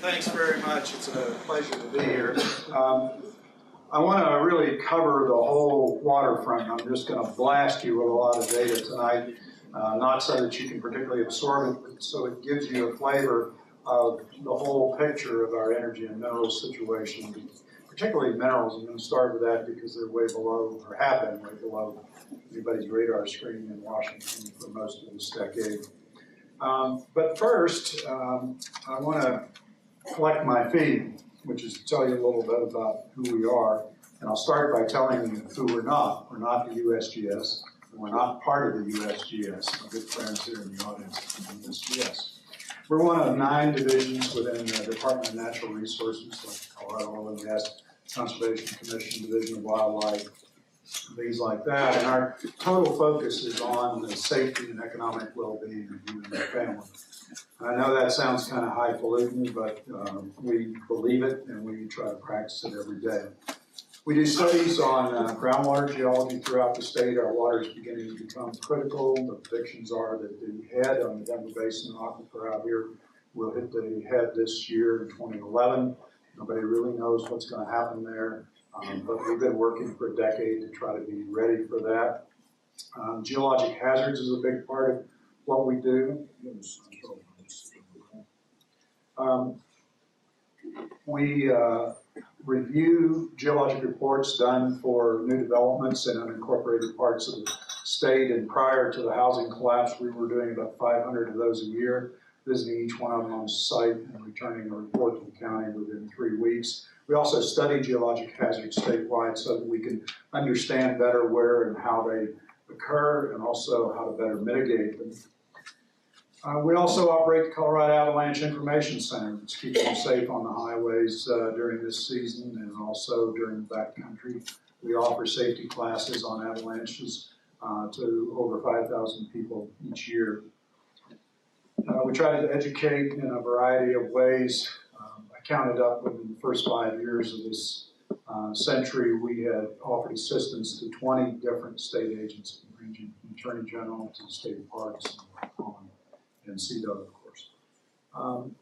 Thanks very much. It's a pleasure to be here. I want to really cover the whole waterfront. I'm just going to blast you with a lot of data tonight, not so that you can particularly absorb it, but so it gives you a flavor of the whole picture of our energy and minerals situation, particularly minerals. I'm going to start with that because they're way below, or have been way below, anybody's radar screen in Washington for most of this decade. But first, I want to collect my feet, which is to tell you a little bit about who we are. And I'll start by telling you who we're not. We're not the USGS, and we're not part of the USGS. My good friends here in the audience from the USGS. We're one of 9 divisions within the Department of Natural Resources, like Colorado Oil and Gas Conservation Commission, Division of Wildlife, things like that. And our total focus is on the safety and economic well-being of you and your family. I know that sounds kind of highfalutin, but we believe it and we try to practice it every day. We do studies on groundwater geology throughout the state. Our water is beginning to become critical. The predictions are that the head on the Denver Basin aquifer out here will hit the head this year in 2011. Nobody really knows what's going to happen there, but we've been working for a decade to try to be ready for that. Geologic hazards is a big part of what we do. We review geologic reports done for new developments in unincorporated parts of the state, and prior to the housing collapse, we were doing about 500 of those a year, visiting each one of them on site and returning a report to the county within 3 weeks. We also study geologic hazards statewide so that we can understand better where and how they occur, and also how to better mitigate them. We also operate the Colorado Avalanche Information Center, which keeps them safe on the highways during this season and also during the backcountry. We offer safety classes on avalanches to over 5,000 people each year. We try to educate in a variety of ways. I counted up within the first 5 years of this century, we had offered assistance to 20 different state agencies, ranging from the Attorney General to the state parks and CDOT, of course.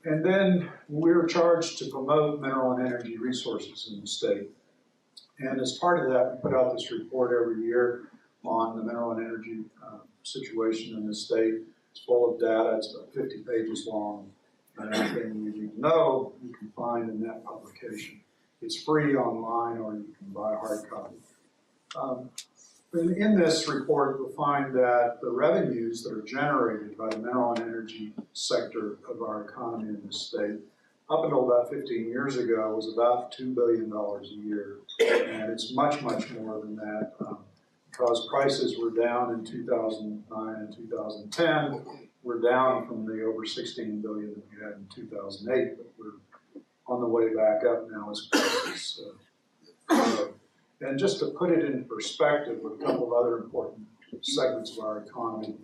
And then we're charged to promote mineral and energy resources in the state. And as part of that, we put out this report every year on the mineral and energy situation in the state. It's full of data. It's about 50 pages long. And anything you need to know, you can find in that publication. It's free online, or you can buy a hard copy. In this report, you'll find that the revenues that are generated by the mineral and energy sector of our economy in this state, up until about 15 years ago, was about $2 billion a year. And it's much, much more than that because prices were down in 2009 and 2010. We're down from the over $16 billion that we had in 2008, but we're on the way back up now as prices and just to put it in perspective with a couple of other important segments of our economy,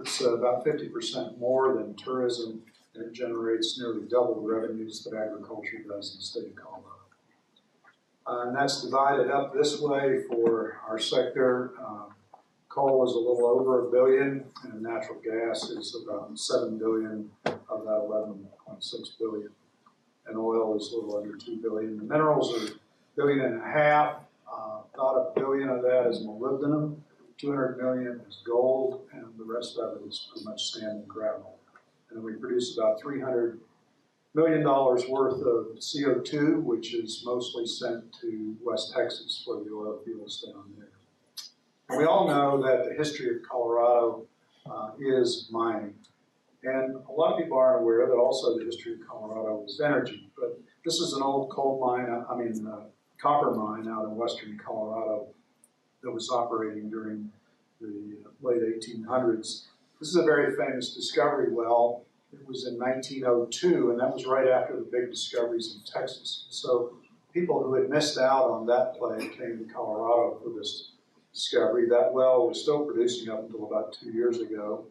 it's about 50% more than tourism, and it generates nearly double the revenues that agriculture does in the state of Colorado. And that's divided up this way for our sector. Coal is a little over $1 billion, and natural gas is about $7 billion of that $11.6 billion. And oil is a little under $2 billion. The minerals are $1.5 billion. About $1 billion of that is molybdenum, $200 million is gold, and the rest of it is pretty much sand and gravel. And we produce about $300 million worth of CO2, which is mostly sent to West Texas for the oil fields down there. And we all know that the history of Colorado is mining. And a lot of people aren't aware that also the history of Colorado is energy. But this is an old coal mine, copper mine out in western Colorado that was operating during the late 1800s. This is a very famous discovery well. It was in 1902, and that was right after the big discoveries in Texas. So people who had missed out on that play came to Colorado for this discovery. That well was still producing up until about 2 years ago.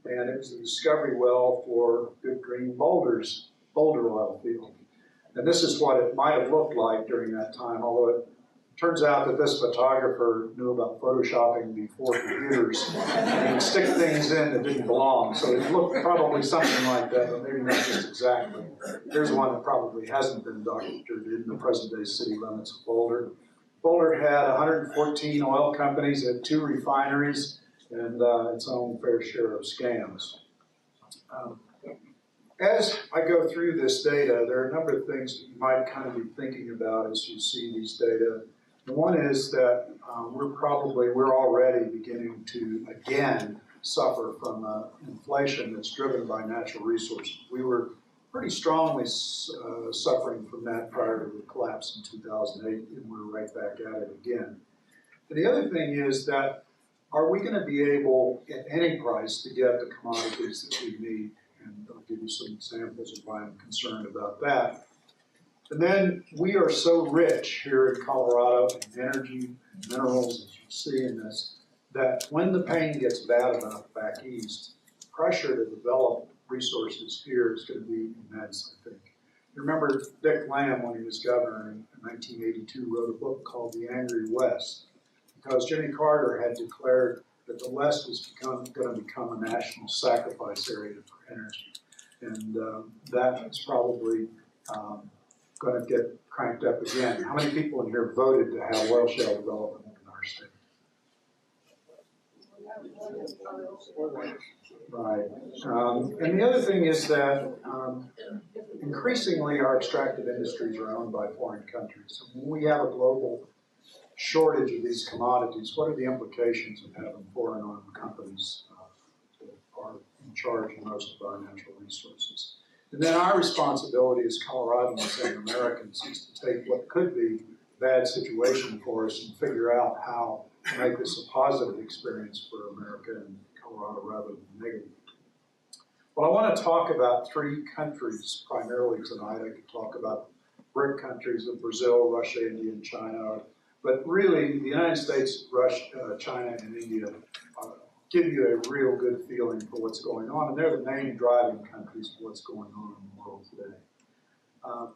And it was the discovery well for Good Green Boulder oil field. And this is what it might have looked like during that time, although it Turns out that this photographer knew about photoshopping before computers, and he would stick things in that didn't belong. So it looked probably something like that, but maybe not just exactly. Here's one that probably hasn't been documented in the present-day city limits of Boulder. Boulder had 114 oil companies, it had 2 refineries, and its own fair share of scams. As I go through this data, there are a number of things that you might kind of be thinking about as you see these data. And one is that we're already beginning to, again, suffer from inflation that's driven by natural resources. We were pretty strongly suffering from that prior to the collapse in 2008, and we're right back at it again. And the other thing is that, are we going to be able, at any price, to get the commodities that we need? And I'll give you some examples of why I'm concerned about that. And then we are so rich here in Colorado in energy and minerals, as you see in this, that when the pain gets bad enough back east, pressure to develop resources here is going to be immense, I think. You remember Dick Lamb, when he was governor in 1982, wrote a book called The Angry West, because Jimmy Carter had declared that the West was going to become a national sacrifice area for energy. And that is probably going to get cranked up again. How many people in here voted to have oil shale development in our state? Right. And the other thing is that increasingly our extractive industries are owned by foreign countries. And when we have a global shortage of these commodities, what are the implications of having foreign-owned companies that are in charge of most of our natural resources? And then our responsibility as Coloradans and Americans is to take what could be a bad situation for us and figure out how to make this a positive experience for America and Colorado rather than negative. Well, I want to talk about 3 countries primarily tonight. I could talk about BRIC countries of Brazil, Russia, India, and China. But really, the United States, Russia, China, and India give you a real good feeling for what's going on, and they're the main driving countries for what's going on in the world today.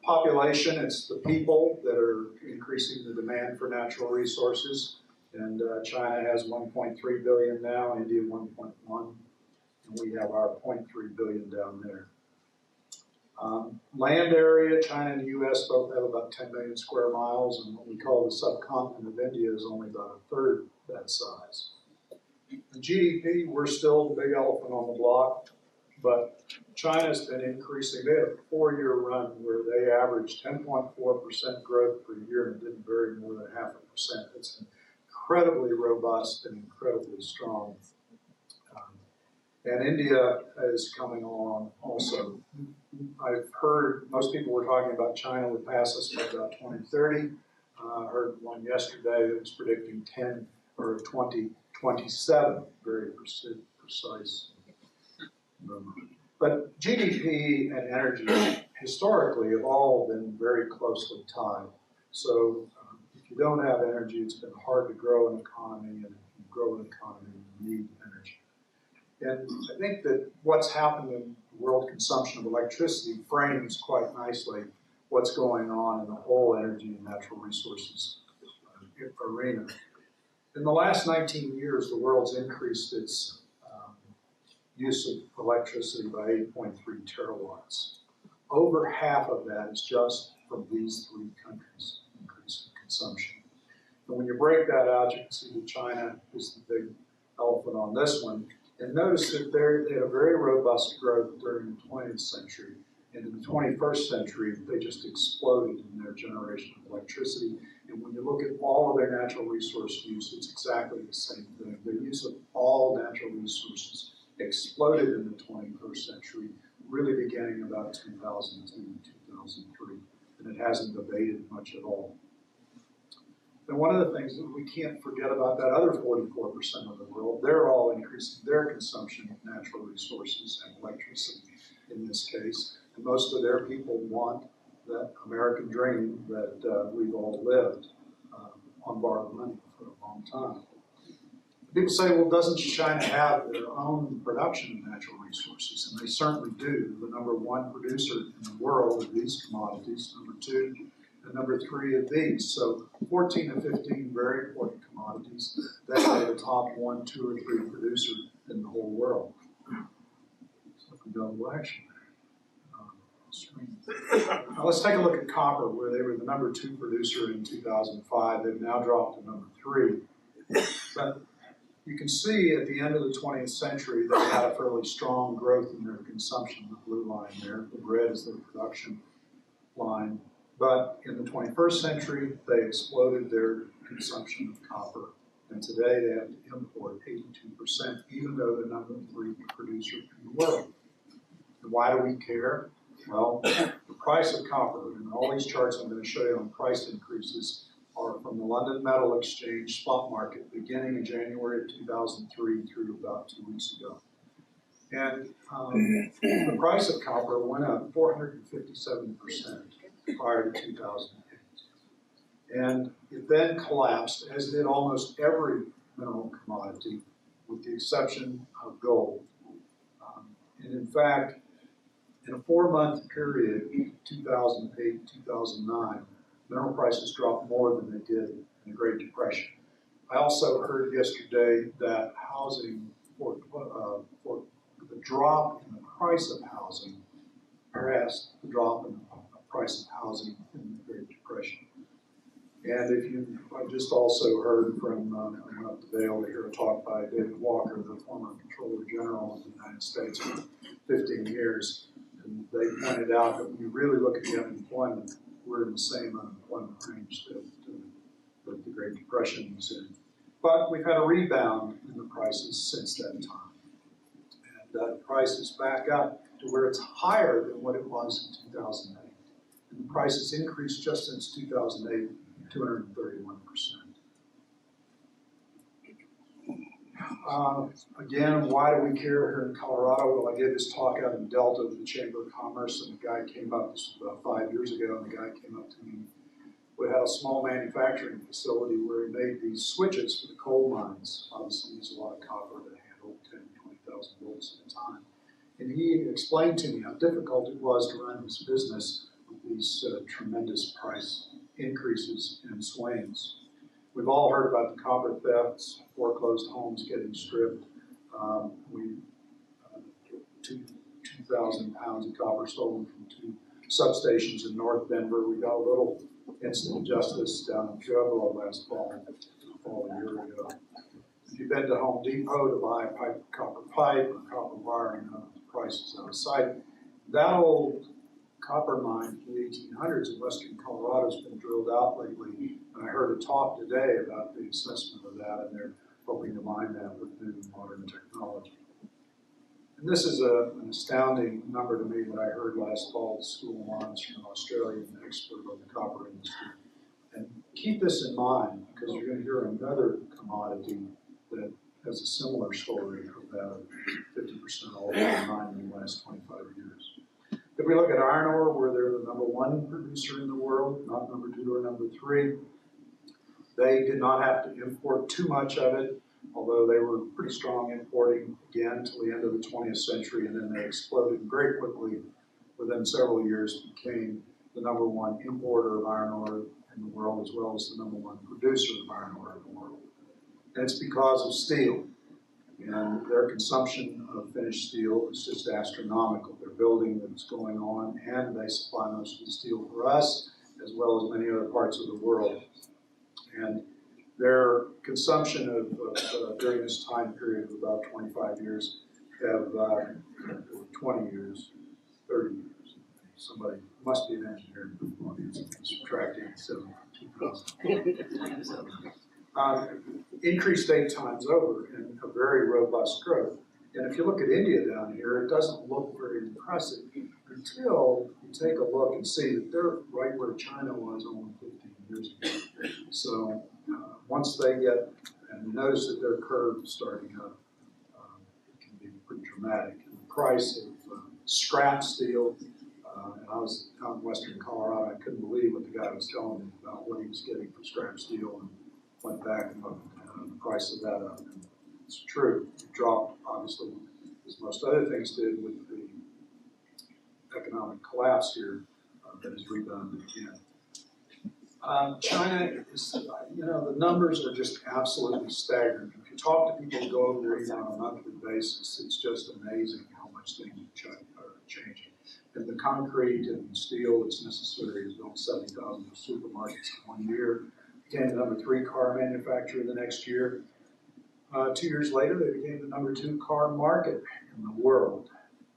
Population, it's the people that are increasing the demand for natural resources, and China has 1.3 billion now, India 1.1, and we have our 0.3 billion down there. Land area, China and the U.S. both have about 10 million square miles, and what we call the subcontinent of India is only about a third that size. The GDP, we're still the big elephant on the block, but China's been increasing. They had a 4-year run where they averaged 10.4% growth per year and didn't vary more than 0.5%. It's incredibly robust and incredibly strong. And India is coming along also. I've heard most people were talking about China would pass us by about 2030. I heard one yesterday that was predicting 10 or 2027, very precise number. But GDP and energy historically have all been very closely tied. So if you don't have energy, it's been hard to grow an economy, and if you grow an economy, you need energy. And I think that what's happened in world consumption of electricity frames quite nicely what's going on in the whole energy and natural resources arena. In the last 19 years, the world's increased its use of electricity by 8.3 terawatts. Over half of that is just from these 3 countries, increase in consumption. And when you break that out, you can see that China is the big elephant on this one. And notice that they had a very robust growth during the 20th century. And in the 21st century, they just exploded in their generation of electricity. And when you look at all of their natural resource use, it's exactly the same thing. Their use of all natural resources exploded in the 21st century, really beginning about 2002, 2003. And it hasn't abated much at all. And one of the things that we can't forget about that other 44% of the world, they're all increasing their consumption of natural resources and electricity in this case. And most of their people want that American dream that we've all lived on borrowed money for a long time. People say, well, doesn't China have their own production of natural resources? And they certainly do. The number 1 producer in the world of these commodities. Number 2 and number 3 of these. So 14 of 15 very important commodities that are the top 1, 2, or 3 producer in the whole world. So if we go to action screen. Now let's take a look at copper, where they were the number 2 producer in 2005. They've now dropped to number 3. But you can see at the end of the 20th century, they had a fairly strong growth in their consumption, the blue line there. The red is their production line. But in the 21st century, they exploded their consumption of copper. And today they have to import 82%, even though they're number 3 producer in the world. And why do we care? Well, the price of copper, and all these charts I'm going to show you on price increases, are from the London Metal Exchange spot market beginning in January of 2003 through about 2 weeks ago. And the price of copper went up 457% prior to 2008. And it then collapsed, as did almost every mineral commodity, with the exception of gold. And in fact, in a 4-month period, 2008-2009, mineral prices dropped more than they did in the Great Depression. I also heard yesterday that housing, for the drop in the price of housing, harassed the drop in the price of housing in the Great Depression. And I just also heard from, I went up today to hear a talk by David Walker, the former Comptroller General of the United States for 15 years. And they pointed out that when you really look at the unemployment, we're in the same unemployment range that the Great Depression was in. But we've had a rebound in the prices since that time. And the price is back up to where it's higher than what it was in 2008. And the price has increased just since 2008, 231%. Again, why do we care here in Colorado? Well, I gave this talk out in Delta to the Chamber of Commerce, and the guy came up, this was about 5 years ago, and the guy came up to me. We had a small manufacturing facility where he made these switches for the coal mines. Obviously, use a lot of copper to handle 10,000 to 20,000 volts at a time. And he explained to me how difficult it was to run his business with these tremendous price increases and swings. We've all heard about the copper thefts, foreclosed homes getting stripped. 2,000 pounds of copper stolen from 2 substations in North Denver. We got a little incident of justice down in Pueblo last fall, a year ago. If you've been to Home Depot to buy a copper pipe or copper wiring, the price is out of sight. That old copper mine from the 1800s in western Colorado has been drilled out lately, and I heard a talk today about the assessment of that, and they're hoping to mine that with new modern technology. And this is an astounding number to me that I heard last fall at the School of Mines from an Australian expert on the copper industry. And keep this in mind, because you're going to hear another commodity that has a similar story of that 50% all mined in the last 25 years. If we look at iron ore, where they're the number 1 producer in the world, not number 2 or number 3, they did not have to import too much of it, although they were pretty strong importing again until the end of the 20th century, and then they exploded very quickly within several years, became the number 1 importer of iron ore in the world, as well as the number 1 producer of iron ore in the world. And it's because of steel. And their consumption of finished steel is just astronomical. Their building that's going on, and they supply most of the steel for us, as well as many other parts of the world. And their consumption of during this time period of about 25 years have 20 years, 30 years. Somebody must be an engineer in the audience and subtract 87 from 2000. Increased 8 times over in a very robust growth. And if you look at India down here, it doesn't look very impressive until you take a look and see that they're right where China was only 15 years ago. So once they get, and you notice that their curve is starting up, it can be pretty dramatic. And the price of scrap steel, and I was out in western Colorado, I couldn't believe what the guy was telling me about what he was getting for scrap steel, and went back and looked at the price of that up. And it's true. It dropped, obviously, as most other things did with the economic collapse here that has rebounded again. China is, the numbers are just absolutely staggering. If you talk to people who go over there even on a monthly basis, it's just amazing how much things are changing. And the concrete and steel that's necessary is built 70,000 supermarkets in 1 year. Became the #3 car manufacturer the next year. 2 years later, they became the #2 car market in the world.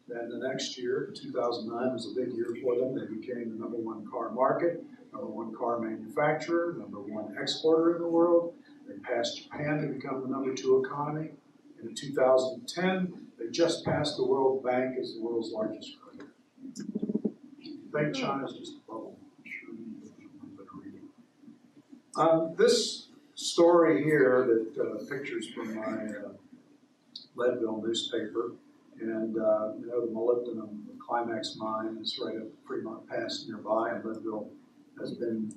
Then the next year, 2009 was a big year for them. They became the #1 car market, #1 car manufacturer, #1 exporter in the world. They passed Japan to become the #2 economy. And in 2010, they just passed the World Bank as the world's largest credit. I think China's just a bubble. I'm sure you did a little bit of reading. This story here that pictures from my Leadville newspaper, and the molybdenum, the Climax mine is right up Fremont Pass nearby, and Leadville has been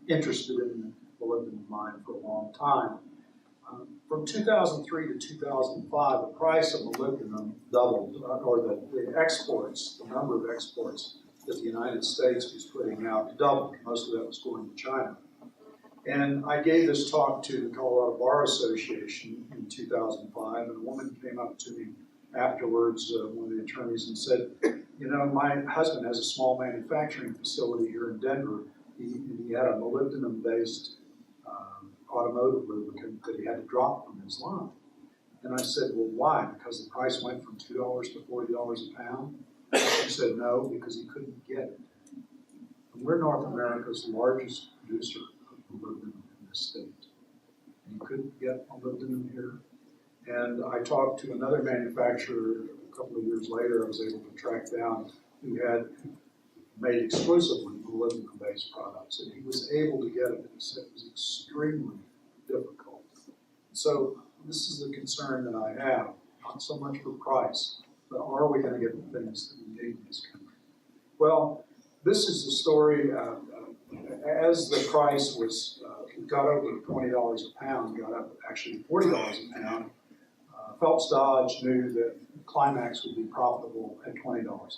interested in the molybdenum mine for a long time. From 2003 to 2005, the price of molybdenum doubled, or the exports, the number of exports that the United States was putting out doubled. Most of that was going to China. And I gave this talk to the Colorado Bar Association in 2005, and a woman came up to me afterwards, one of the attorneys, and said, my husband has a small manufacturing facility here in Denver. He had a molybdenum-based automotive lubricant that he had to drop from his line. And I said, well, why? Because the price went from $2 to $40 a pound? She said, no, because he couldn't get it. And we're North America's largest producer of molybdenum in this state. And he couldn't get molybdenum here. And I talked to another manufacturer a couple of years later. I was able to track down who had made exclusively molybdenum-based products, and he was able to get it. He said it was extremely difficult. So this is the concern that I have, not so much for price, but are we going to get the things that we need in this country? Well, this is the story. As the price was got over $20 a pound, got up actually $40 a pound, Phelps Dodge knew that Climax would be profitable at $20 a pound.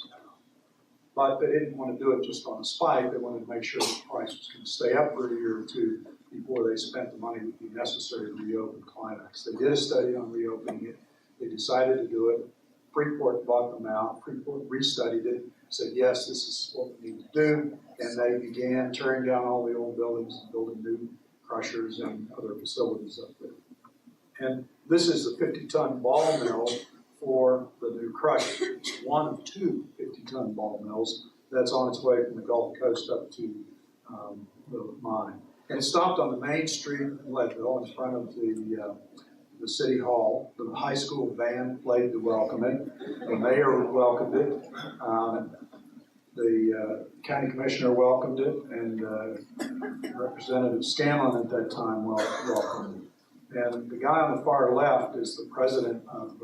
But they didn't want to do it just on a spike. They wanted to make sure the price was going to stay up for a year or two before they spent the money that would be necessary to reopen Climax. They did a study on reopening it. They decided to do it. Freeport bought them out. Freeport restudied it, said, yes, this is what we need to do. And they began tearing down all the old buildings and building new crushers and other facilities up there. And this is the 50-ton ball mill for the new crusher. It's one of 2 50-ton ball mills that's on its way from the Gulf Coast up to the mine. And it stopped on the main street in Leadville in front of the city hall. The high school band played to welcome it. The mayor welcomed it. The county commissioner welcomed it, and Representative Scanlon at that time welcomed it. And the guy on the far left is the president of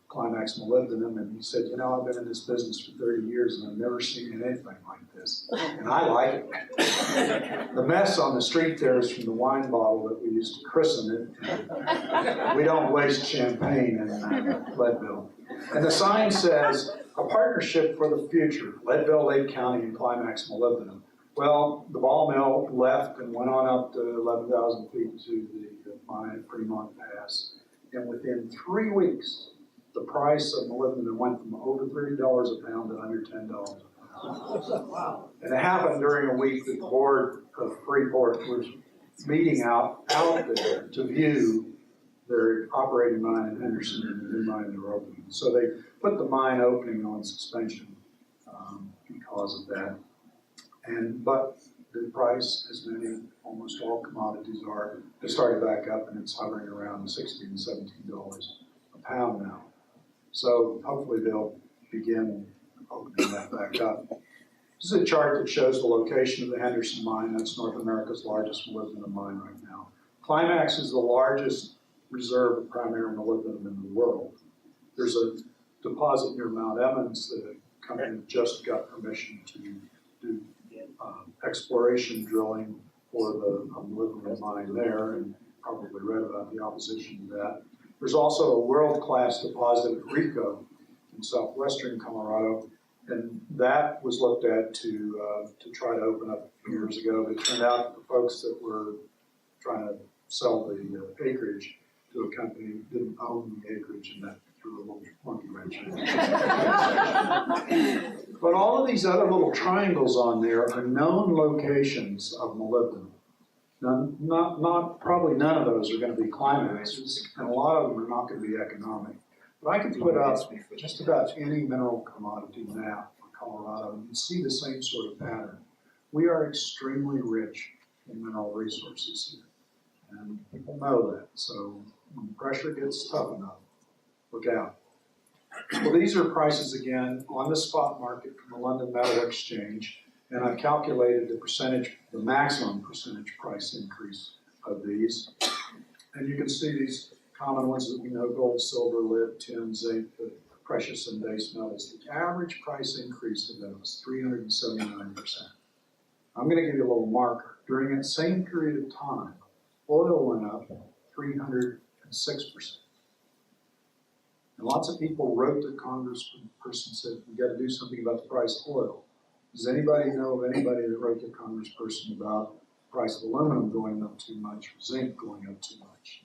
Climax Molybdenum, and he said, I've been in this business for 30 years and I've never seen anything like this. And I like it. The mess on the street there is from the wine bottle that we used to christen it. We don't waste champagne in Leadville. And the sign says, a partnership for the future, Leadville, Lake County, and Climax Molybdenum. Well, the ball mill left and went on up to 11,000 feet to the mine at Fremont Pass. And within 3 weeks, the price of molybdenum went from over $30 a pound to under $10 a pound. Wow. And it happened during a week that the board of Freeport was meeting out there to view their operating mine in Henderson and the new mine they were opening. So they put the mine opening on suspension because of that. But the price, as many, almost all commodities are, has started back up, and it's hovering around $16 and $17 a pound now. So hopefully they'll begin opening that back up. This is a chart that shows the location of the Henderson mine. That's North America's largest molybdenum mine right now. Climax is the largest reserve of primary molybdenum in the world. There's a deposit near Mount Emmons that a company just got permission to do exploration drilling for the molybdenum mine there, and probably read about the opposition to that. There's also a world-class deposit at Rico in southwestern Colorado And that was looked at to try to open up a few years ago. But it turned out the folks that were trying to sell the acreage to a company didn't own the acreage, and that threw a little monkey wrench in it. But all of these other little triangles on there are known locations of molybdenum. Now, probably none of those are going to be climaxes, and a lot of them are not going to be economic. But I could put up just about any mineral commodity map for Colorado, and you see the same sort of pattern. We are extremely rich in mineral resources here, and people know that. So when pressure gets tough enough, look out. Well, these are prices again on the spot market from the London Metal Exchange, and I've calculated the maximum percentage price increase of these. And you can see these common ones that we know: gold, silver, lead, tin, zinc, the precious and base metals. The average price increase of them was 379%. I'm going to give you a little marker. During that same period of time, oil went up 306%. And lots of people wrote to congressperson and said, we got to do something about the price of oil. Does anybody know of anybody that wrote to congressperson about the price of aluminum going up too much, or zinc going up too much?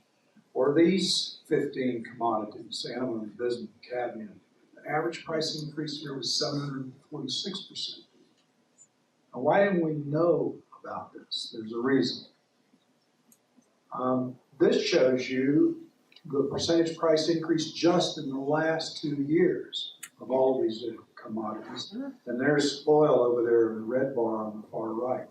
Or these 15 commodities, antimony, bismuth, cadmium, the average price increase here was 746%. Now, why didn't we know about this? There's a reason. This shows you the percentage price increase just in the last 2 years of all these commodities. And there's oil over there in the red bar on the far right.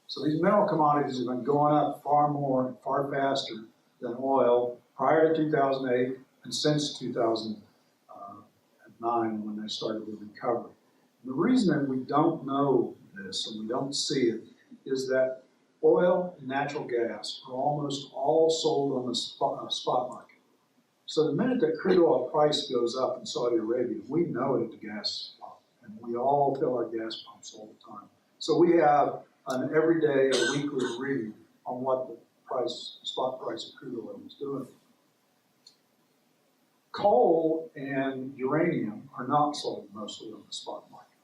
So these mineral commodities have been going up far more and far faster than oil prior to 2008 and since 2009 when they started the recovery. And the reason that we don't know this and we don't see it is that oil and natural gas are almost all sold on the spot market. So the minute that crude oil price goes up in Saudi Arabia, we know it at the gas pump, and we all fill our gas pumps all the time. So we have an everyday or weekly reading on what the spot price of crude oil is doing. Coal and uranium are not sold mostly on the spot market,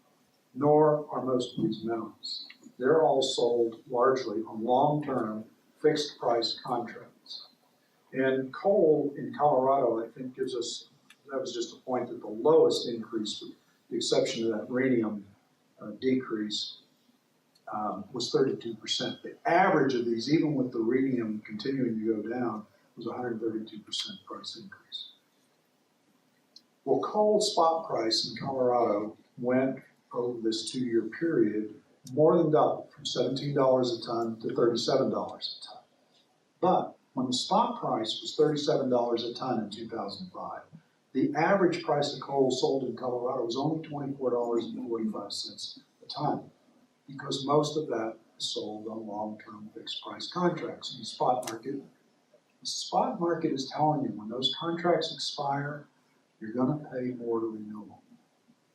nor are most of these minerals. They're all sold largely on long-term fixed price contracts. And coal in Colorado, I think, gives us, that was just a point, that the lowest increase, with the exception of that rhenium decrease, was 32%. The average of these, even with the rhenium continuing to go down, was 132% price increase. Well, coal spot price in Colorado went over this 2-year period more than doubled, from $17 a ton to $37 a ton. But when the spot price was $37 a ton in 2005, the average price of coal sold in Colorado was only $24.45 a ton, because most of that is sold on long-term fixed price contracts. In the spot market is telling you when those contracts expire, you're going to pay more to renew them.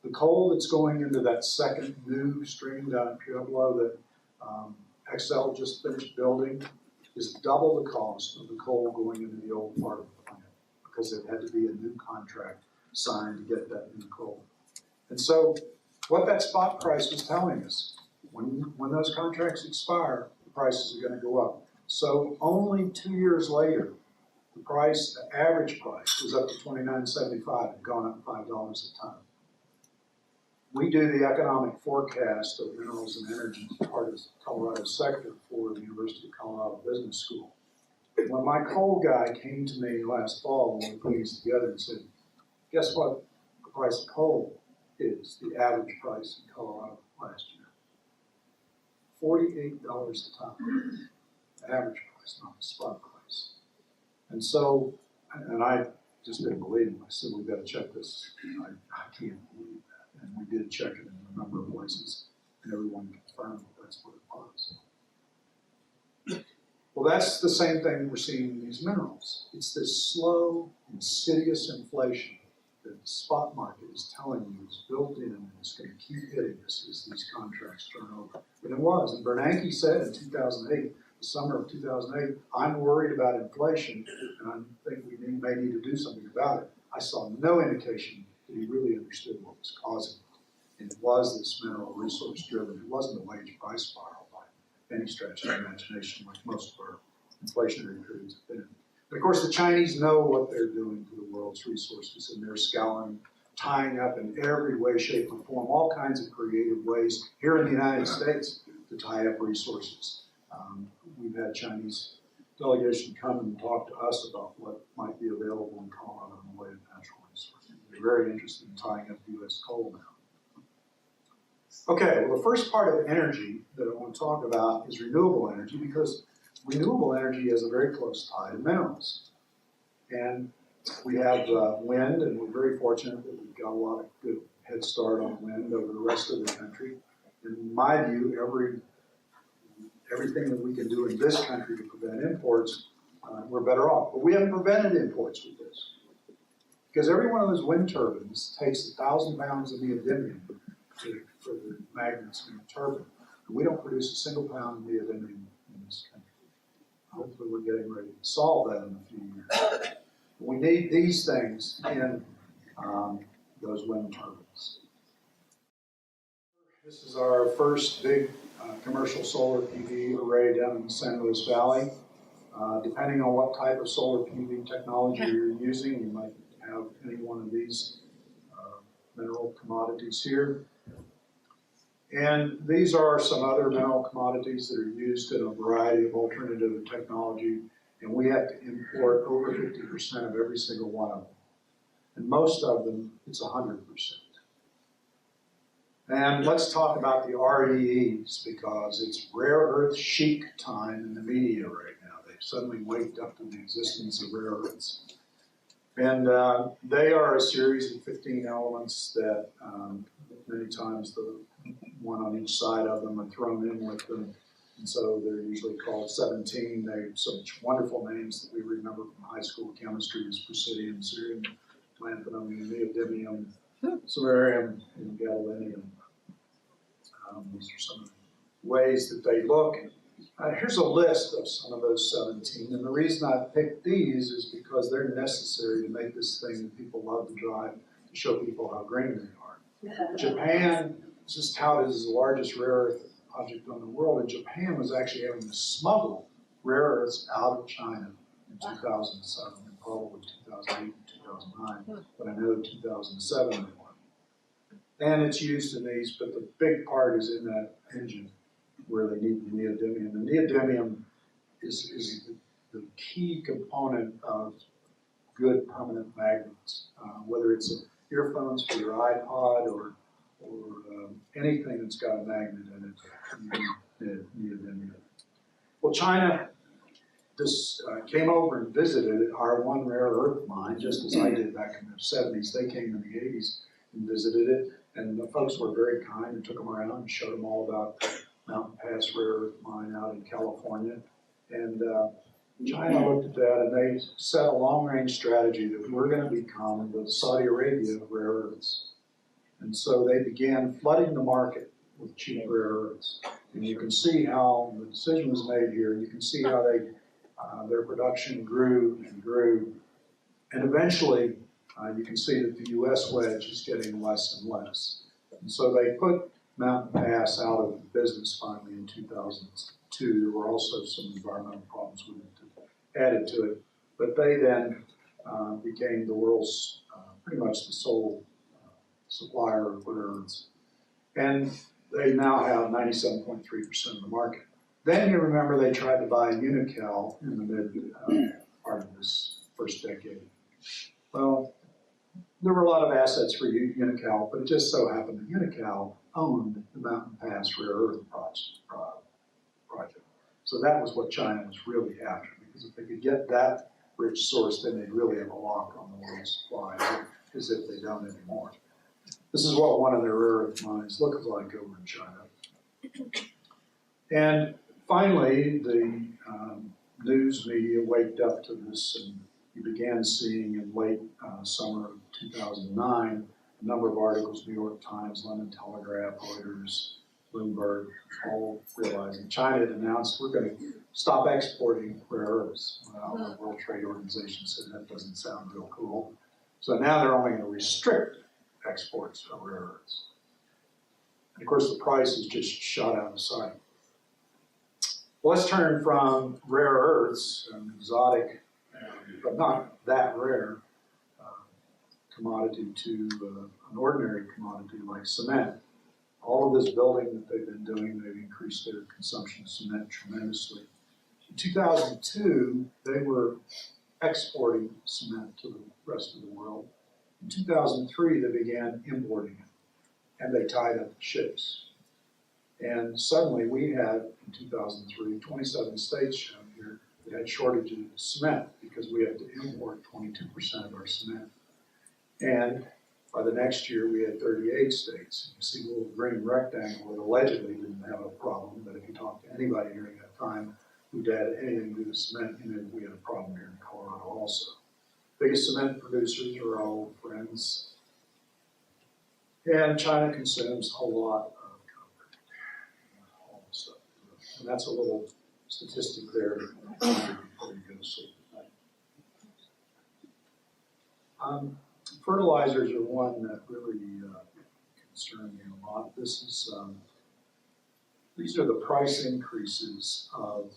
The coal that's going into that second new stream down in Pueblo that Xcel just finished building is double the cost of the coal going into the old part of the plant, because it had to be a new contract signed to get that new coal. And so what that spot price was telling us, when those contracts expire, the prices are going to go up. So only 2 years later, the average price was up to $29.75 and gone up $5 a ton. We do the economic forecast of minerals and energy as part of the Colorado sector for the University of Colorado Business School. When my coal guy came to me last fall when we put these together and said, guess what the price of coal is, the average price in Colorado last year? $48 a ton, the average price, not the spot price. And so, and I just didn't believe him. I said, we've got to check this. I can't believe that. And we did check it in a number of places, and everyone confirmed that that's what it was. Well, that's the same thing we're seeing in these minerals. It's this slow, insidious inflation that the spot market is telling you is built in and it's going to keep hitting us as these contracts turn over. And it was. And Bernanke said in 2008, the summer of 2008, I'm worried about inflation, and I think we may need to do something about it. I saw no indication that he really understood what was causing it. And it was this mineral resource driven. It wasn't a wage price spiral by any stretch of the imagination like most of our inflationary periods have been. But of course, the Chinese know what they're doing to the world's resources, and they're scouring, tying up in every way, shape, or form, all kinds of creative ways here in the United States to tie up resources. We've had Chinese delegation come and talk to us about what might be available in Colorado in the way of natural resources. They're very interested in tying up U.S. coal now. Okay, well, the first part of energy that I want to talk about is renewable energy, because renewable energy has a very close tie to minerals. And we have wind, and we're very fortunate that we've got a lot of good head start on wind over the rest of the country. In my view, everything that we can do in this country to prevent imports, we're better off. But we haven't prevented imports with this. Because every one of those wind turbines takes 1,000 pounds of neodymium for the magnets in the turbine. And we don't produce a single pound of neodymium in this country. Hopefully we're getting ready to solve that in a few years. We need these things in those wind turbines. This is our first big commercial solar PV array down in the San Luis Valley. Depending on what type of solar PV technology you're using, you might have any one of these mineral commodities here. And these are some other mineral commodities that are used in a variety of alternative technology, and we have to import over 50% of every single one of them. And most of them, it's 100%. And let's talk about the REEs, because it's rare earth chic time in the media right now. They've suddenly waked up to the existence of rare earths. And they are a series of 15 elements that many times the one on each side of them are thrown in with them. And so they're usually called 17. They have such wonderful names that we remember from high school chemistry as presidium, cerium, lanthanum, neodymium, samarium, and gadolinium. These are some of the ways that they look. Here's a list of some of those 17. And the reason I picked these is because they're necessary to make this thing that people love to drive, to show people how green they are. Japan is just touted as the largest rare earth object in the world, and Japan was actually having to smuggle rare earths out of China in 2007, and probably 2008 and 2009, but I know 2007 they were. And it's used in these, but the big part is in that engine where they need the neodymium. The neodymium is the key component of good permanent magnets, whether it's earphones for your iPod or anything that's got a magnet in it, you need neodymium. Well, China just came over and visited our one rare earth mine, just as I did back in the 70s. They came in the 80s and visited it, and the folks were very kind and took them around and showed them all about Mountain Pass rare earth mine out in California. And China looked at that, and they set a long-range strategy that we're going to become the Saudi Arabia of rare earths. And so they began flooding the market with cheap rare earths. And you can see how the decision was made here. You can see how their production grew and grew. And eventually, you can see that the U.S. wedge is getting less and less. And so they put Mountain Pass out of business finally in 2002. There were also some environmental problems with it added to it. But they then became the world's pretty much the sole supplier of rare earths. And they now have 97.3% of the market. Then you remember they tried to buy Unocal in the mid part of this first decade. Well, there were a lot of assets for Unocal, but it just so happened that Unocal owned the Mountain Pass rare earth project. So that was what China was really after, because if they could get that rich source, then they'd really have a lock on the world's supply, as if they don't anymore. This is what one of their rare earth mines looks like over in China. And finally, the news media waked up to this, and you began seeing in late summer of 2009 a number of articles, New York Times, London Telegraph, Reuters, Bloomberg, all realizing China had announced we're going to stop exporting rare earths. Well, the World Trade Organization said that doesn't sound real cool. So now they're only going to restrict exports of rare earths. And of course, the price is just shot out of sight. Well, let's turn from rare earths, an exotic, but not that rare, commodity to an ordinary commodity like cement. All of this building that they've been doing, they've increased their consumption of cement tremendously. In 2002, they were exporting cement to the rest of the world. In 2003, they began importing it, and they tied up the ships. And suddenly we had, in 2003, 27 states shown here that had shortages of cement because we had to import 22% of our cement. And by the next year, we had 38 states. You see the little green rectangle that allegedly didn't have a problem, but if you talk to anybody during that time who had anything to do with cement, you know we had a problem here in Colorado also. Biggest cement producers are our old friends. And China consumes a lot of concrete. All the stuff. And that's a little statistic there before you go to sleep at night. Fertilizers are one that really concern me a lot. These are the price increases of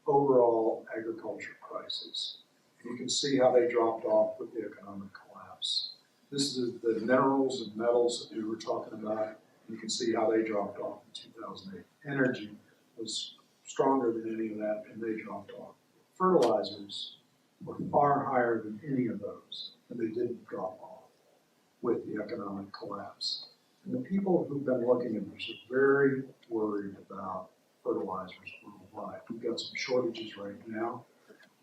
overall agriculture prices. And you can see how they dropped off with the economic collapse. This is the minerals and metals that we were talking about. You can see how they dropped off in 2008. Energy was stronger than any of that, and they dropped off. Fertilizers were far higher than any of those, and they didn't drop off with the economic collapse. And the people who've been looking at this are very worried about fertilizers worldwide. We've got some shortages right now.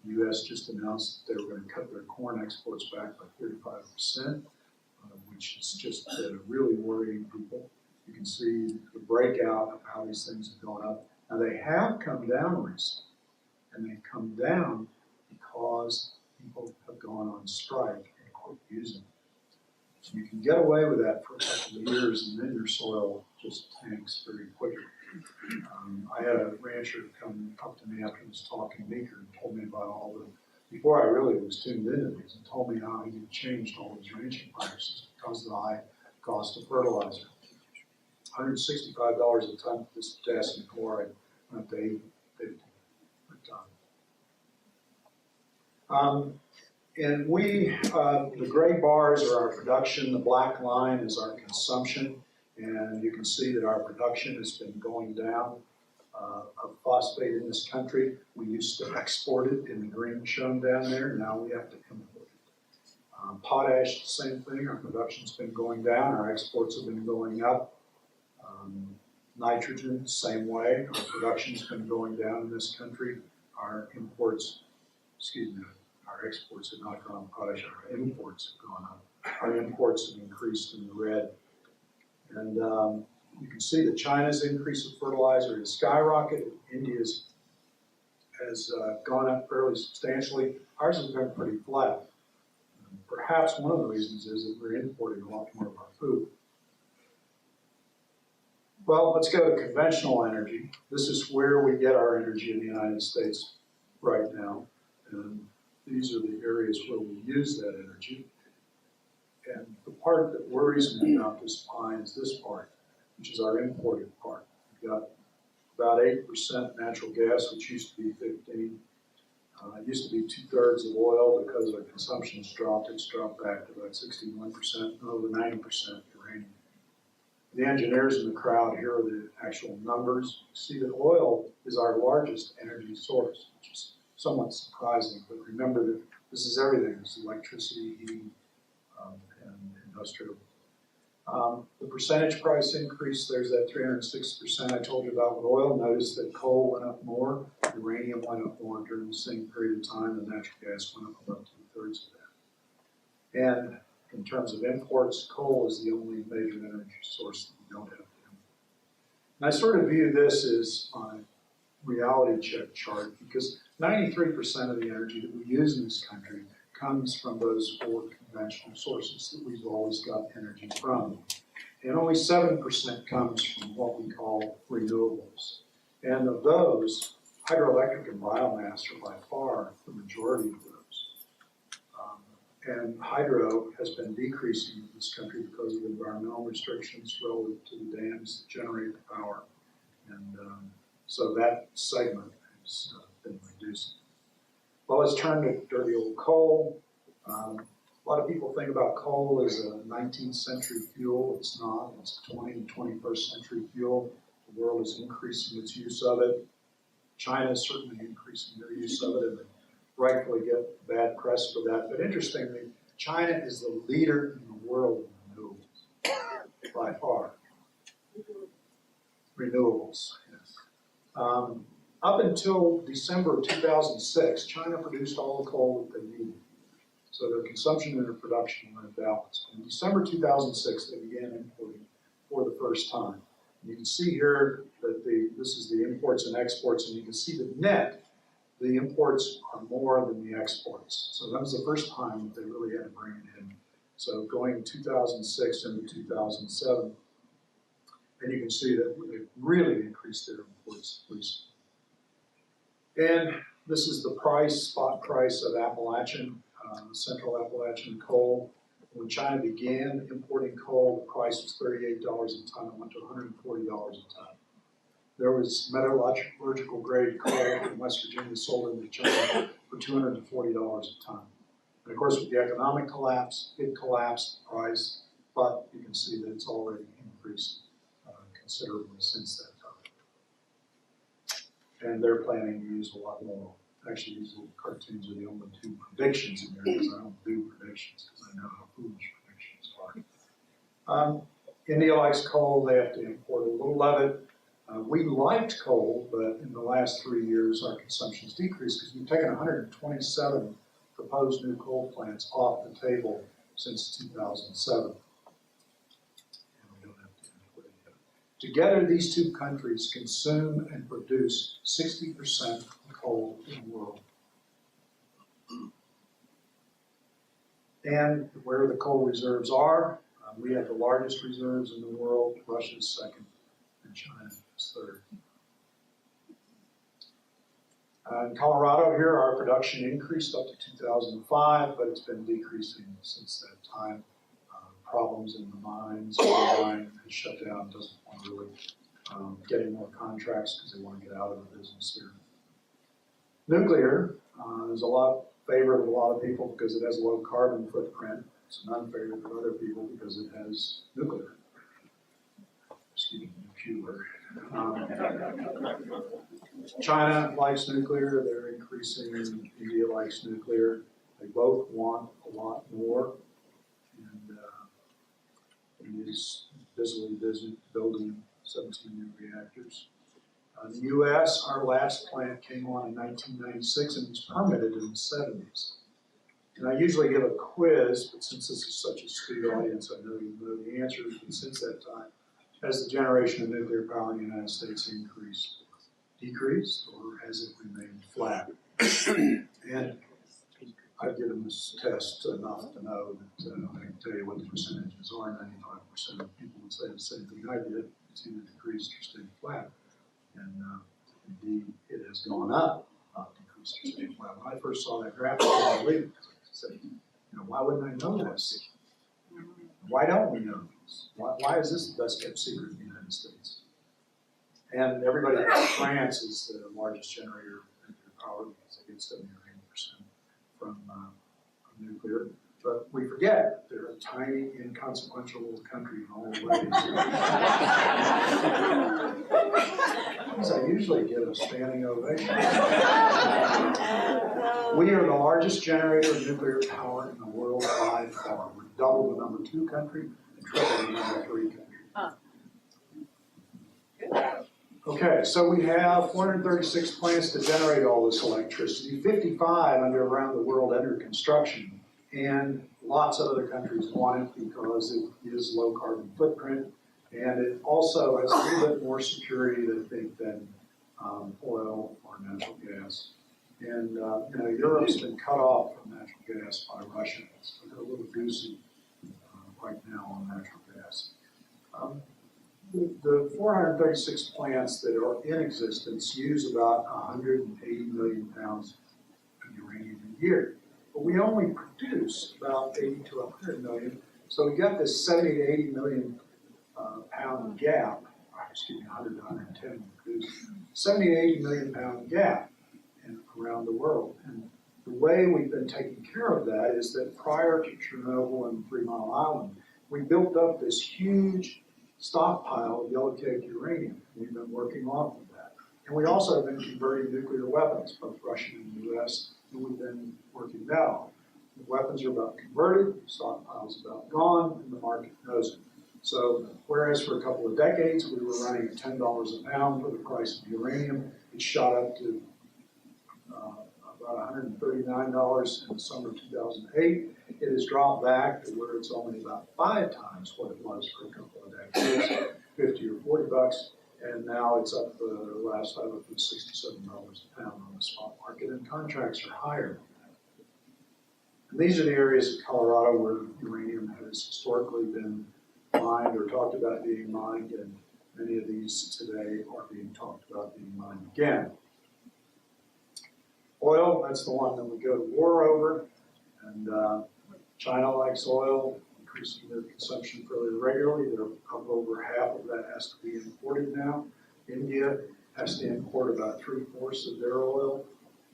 The U.S. just announced that they were going to cut their corn exports back by 35%, which is just really worrying people. You can see the breakout of how these things have gone up. Now, they have come down recently, and they've come down because people have gone on strike and quit using them. So you can get away with that for a couple of years, and then your soil just tanks very quickly. I had a rancher come up to me after this talk in Meeker and told me about all the, before I really was tuned into these, and told me how he had changed all his ranching practices because of the high cost of fertilizer. $165 a ton for this potassium chloride, went to $850 per ton. And the gray bars are our production, the black line is our consumption, and you can see that our production has been going down of phosphate in this country. We used to export it in the green shown down there, now we have to import it. Potash, the same thing, our production's been going down, our exports have been going up. Nitrogen, same way, our production's been going down in this country, our imports, our exports have not gone up, potash, our imports have gone up. Our imports have increased in the red. And you can see that China's increase of fertilizer has skyrocketed. India's has gone up fairly substantially. Ours has been pretty flat. Perhaps one of the reasons is that we're importing a lot more of our food. Well, let's go to conventional energy. This is where we get our energy in the United States right now. And these are the areas where we use that energy. And the part that worries me about this pie is this part, which is our imported part. We've got about 8% natural gas, which used to be 15%. It used to be 2/3 of oil. Because our consumption's dropped, it's dropped back to about 61%, and over 90% uranium. The engineers in the crowd, here are the actual numbers. You see that oil is our largest energy source, which is somewhat surprising, but remember that this is everything. This is electricity, heating, and industrial. The percentage price increase, there's that 306% I told you about with oil. Notice that coal went up more, uranium went up more during the same period of time, and natural gas went up about 2/3 of that. And in terms of imports, coal is the only major energy source that we don't have to import. And I sort of view this as my reality check chart because 93% of the energy that we use in this country comes from those four conventional sources that we've always got energy from. And only 7% comes from what we call renewables. And of those, hydroelectric and biomass are by far the majority of those. And hydro has been decreasing in this country because of environmental restrictions relative to the dams that generate the power. And so that segment has been reducing. Well, let's turn to dirty old coal. A lot of people think about coal as a 19th century fuel. It's not. It's a 20th and 21st century fuel. The world is increasing its use of it. China is certainly increasing their use of it, and they rightfully get bad press for that. But interestingly, China is the leader in the world in renewables, by far. Renewables, yes. Up until December of 2006, China produced all the coal that they needed. So their consumption and their production were in balance. In December 2006, they began importing for the first time. And you can see here that this is the imports and exports, and you can see the net, the imports are more than the exports. So that was the first time that they really had to bring it in. So going 2006 into 2007, and you can see that they really increased their imports recently. And this is the price, spot price of Appalachian, Central Appalachian coal. When China began importing coal, the price was $38 a ton. It went to $140 a ton. There was metallurgical grade coal from West Virginia sold into China for $240 a ton. And of course, with the economic collapse, it collapsed the price, but you can see that it's already increased considerably since that time. And they're planning to use a lot more. Actually, these little cartoons are the only two predictions in there, because I don't do predictions, because I know how foolish predictions are. India likes coal. They have to import a little of it. We liked coal, but in the last 3 years, our consumption's decreased because we've taken 127 proposed new coal plants off the table since 2007. And we don't have to import it yet. Together, these two countries consume and produce 60% of the coal in the world. And where the coal reserves are, we have the largest reserves in the world. Russia's second, and China is third. In Colorado here, our production increased up to 2005, but it's been decreasing since that time. Problems in the mines, the mine has shut down, doesn't want to really get any more contracts because they want to get out of the business here. Nuclear is a lot favored of a lot of people because it has a low carbon footprint. It's an unfavorite of other people because it has nuclear. Excuse me, nuclear. China likes nuclear, they're increasing. India likes nuclear. They both want a lot more. And India is busily building 17 new reactors. The U.S., our last plant came on in 1996 and was permitted in the 70s. And I usually give a quiz, but since this is such a astute audience, I know you know the answers. And since that time, has the generation of nuclear power in the United States increased, decreased, or has it remained flat? And I've given this test enough to know that I can tell you what the percentages are. 95% of people would say the same thing I did. It's either decreased or stayed flat. And indeed, it has gone up, not decreased or stayed flat. When I first saw that graph, I couldn't believe it. I said, why wouldn't I know this? Why don't we know this? Why is this the best kept secret in the United States? And everybody thinks France is the largest generator of nuclear power because they get 70 or 80% from nuclear. But we forget they're a tiny, inconsequential little country in all ways. I usually get a standing ovation. We are the largest generator of nuclear power in the world by far. We're double the number 2 country and triple the number 3 country. Okay, so we have 436 plants to generate all this electricity, 55 around the world under construction, and lots of other countries want it because it is low carbon footprint, and it also has a little bit more security, I think, than oil or natural gas. And Europe's been cut off from natural gas by Russia, so they're a little goosey right now on natural gas. The 436 plants that are in existence use about 180 million pounds of uranium a year. but we only produce about 80 to 100 million. So we got this 70 to 80 million pound gap, excuse me, 100 to 110 produce, 70 to 80 million pound gap around the world. And the way we've been taking care of that is that prior to Chernobyl and 3 Mile Island, we built up this huge stockpile of yellow-cake uranium. We've been working off of that. And we also have been converting nuclear weapons, both Russian and US, and we've been working that off. The weapons are about converted, the stockpile's about gone, and the market knows it. So whereas for a couple of decades we were running at $10 a pound for the price of uranium, it shot up to about $139 in the summer of 2008. It has dropped back to where it's only about 5 times what it was for a couple of decades, 50 or 40 bucks, and now it's up, last time it was $67 a pound on the spot market, and contracts are higher than that. And these are the areas of Colorado where uranium has historically been mined or talked about being mined, and many of these today are being talked about being mined again. Oil, that's the one that we go to war over, and China likes oil, increasing their consumption fairly regularly. They're up over half of that has to be imported now. India has to import about 3/4 of their oil,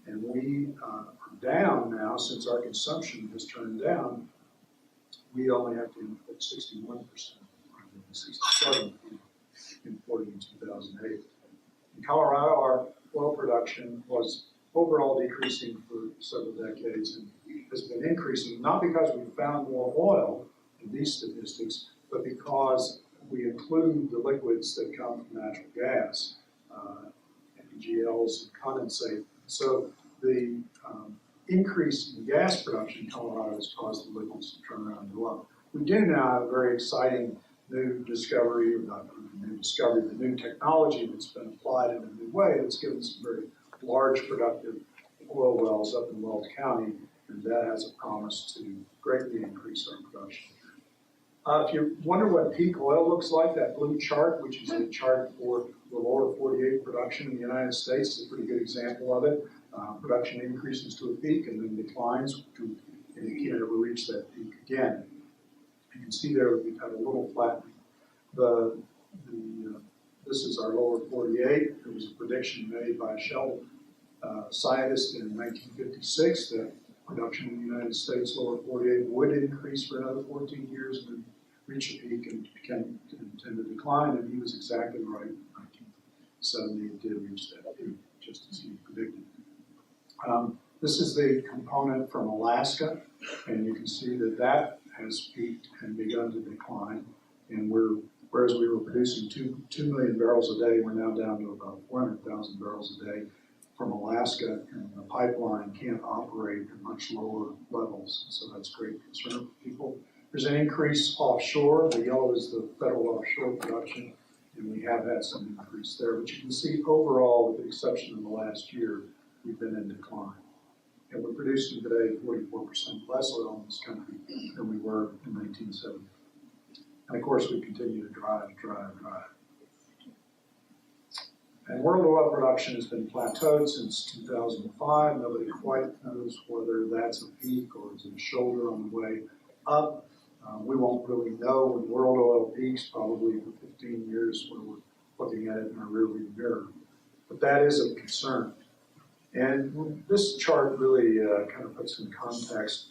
and we are down now since our consumption has turned down. We only have to import 61%, rather than 67% imported in 2008. In Colorado, our oil production was overall decreasing for several decades and has been increasing, not because we found more oil in these statistics, but because we include the liquids that come from natural gas, NGLs and condensate. So the increase in gas production in Colorado has caused the liquids to turn around and go up. We do now have a very exciting new discovery, or not a new discovery, but new technology that's been applied in a new way that's given some very large productive oil wells up in Weld County, and that has a promise to greatly increase our production. If you wonder what peak oil looks like, that blue chart, which is a chart for the lower 48 production in the United States, is a pretty good example of it. Production increases to a peak and then declines to, and you can't ever reach that peak again. You can see there we've had a little flattening. This is our lower 48. There was a prediction made by a Shell scientist in 1956 that production in the United States, lower 48, would increase for another 14 years and then reach a peak and tend to decline, and he was exactly right. In 1970, it did reach that peak, just as he predicted. This is the component from Alaska, and you can see that that has peaked and begun to decline, and whereas we were producing 2 million barrels a day, we're now down to about 400,000 barrels a day from Alaska, and the pipeline can't operate at much lower levels, so that's great concern for people. There's an increase offshore. The yellow is the federal offshore production, and we have had some increase there. But you can see overall, with the exception of the last year, we've been in decline. And we're producing today 44% less oil in this country than we were in 1970. And of course, we continue to drive. And world oil production has been plateaued since 2005. Nobody quite knows whether that's a peak or is it a shoulder on the way up. We won't really know when world oil peaks, probably for 15 years when we're looking at it in our rearview mirror. But that is of concern. And this chart really kind of puts in context.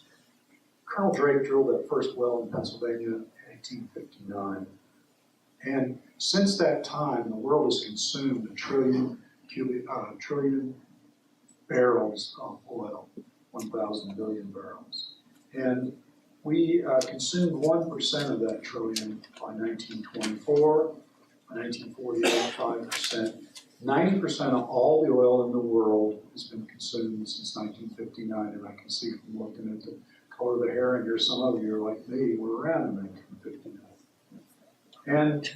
Colonel Drake drilled that first well in Pennsylvania in 1859. And since that time, the world has consumed a trillion barrels of oil, 1,000 billion barrels. And we consumed 1% of that trillion by 1924, by 1948, 5%. 90% of all the oil in the world has been consumed since 1959, and I can see from looking at the color of the hair, and here some of you are like me, were around in 1959. And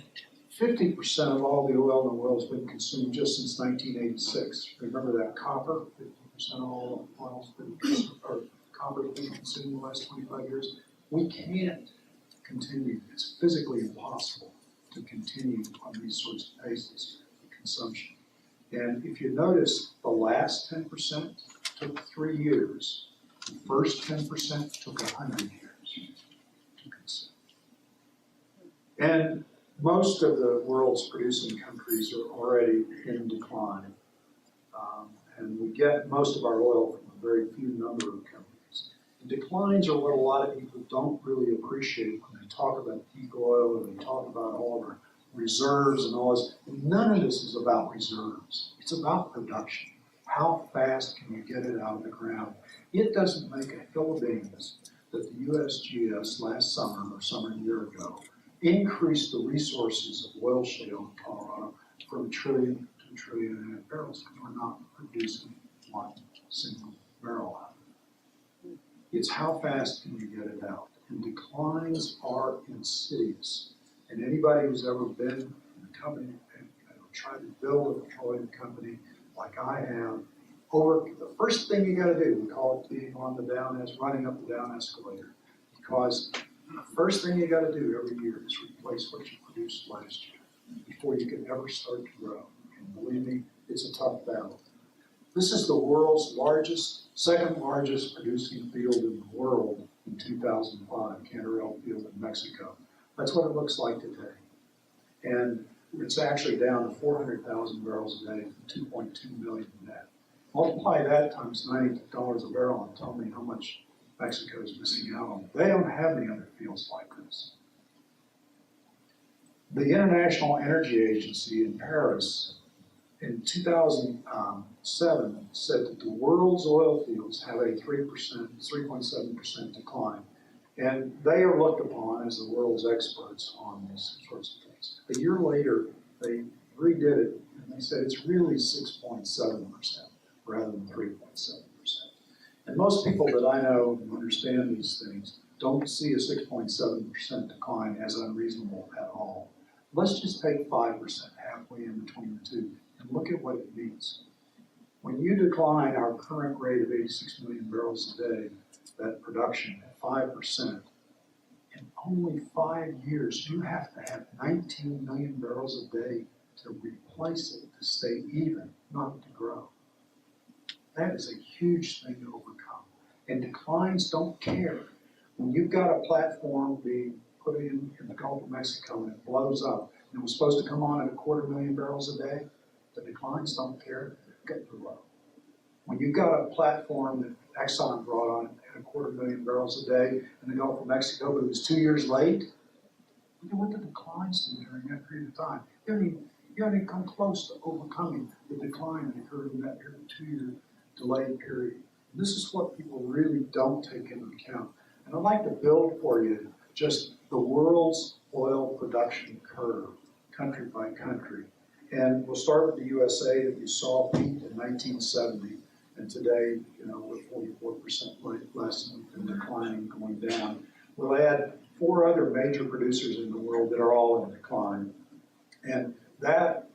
50% of all the oil in the world has been consumed just since 1986. Remember that copper? 50% of all oil has been consumed, or copper has been consumed in the last 25 years. We can't continue. It's physically impossible to continue on these sorts of paces of consumption. And if you notice, the last 10% took 3 years The first 10% took 100 years to consume. And most of the world's producing countries are already in decline. And we get most of our oil from a very few number of companies. The declines are what a lot of people don't really appreciate when they talk about peak oil and they talk about all of our reserves and all this. And none of this is about reserves. It's about production. How fast can you get it out of the ground? It doesn't make a hill of beans that the USGS last summer or summer a year ago increased the resources of oil shale in Colorado from 1 trillion to 1.5 trillion barrels because we're not producing one single barrel out of it. It's how fast can you get it out? And declines are insidious. And anybody who's ever been in a company and tried to build a petroleum company like I have, the first thing you got to do, we call it being on the running up the down escalator, because the first thing you got to do every year is replace what you produced last year before you can ever start to grow. And believe me, it's a tough battle. This is the world's second largest producing field in the world in 2005, Cantarell Field in Mexico. That's what it looks like today. And it's actually down to 400,000 barrels a day from 2.2 million net. Multiply that times $90 a barrel and tell me how much Mexico is missing out on. They don't have any other fields like this. The International Energy Agency in Paris in 2007 said that the world's oil fields have a 3.7% decline. And they are looked upon as the world's experts on these sorts of things. A year later, they redid it, and they said it's really 6.7% rather than 3.7%. And most people that I know who understand these things don't see a 6.7% decline as unreasonable at all. Let's just take 5%, halfway in between the two, and look at what it means. When you decline our current rate of 86 million barrels a day, that production at 5%, in only 5 years, you have to have 19 million barrels a day to replace it, to stay even, not to grow. That is a huge thing to overcome. And declines don't care. When you've got a platform being put in the Gulf of Mexico and it blows up, and it was supposed to come on at 250,000 barrels a day, the declines don't care, get too low. When you've got a platform that Exxon brought on at 250,000 barrels a day in the Gulf of Mexico, but it was 2 years late, look at what the declines did during that period of time. You haven't even come close to overcoming the decline that occurred in that 2-year delayed period. And this is what people really don't take into account. And I'd like to build for you just the world's oil production curve, country by country. And we'll start with the USA that you saw peaked in 1970. And today, we're 44% less and declining, going down. We'll add 4 other major producers in the world that are all in decline. And that,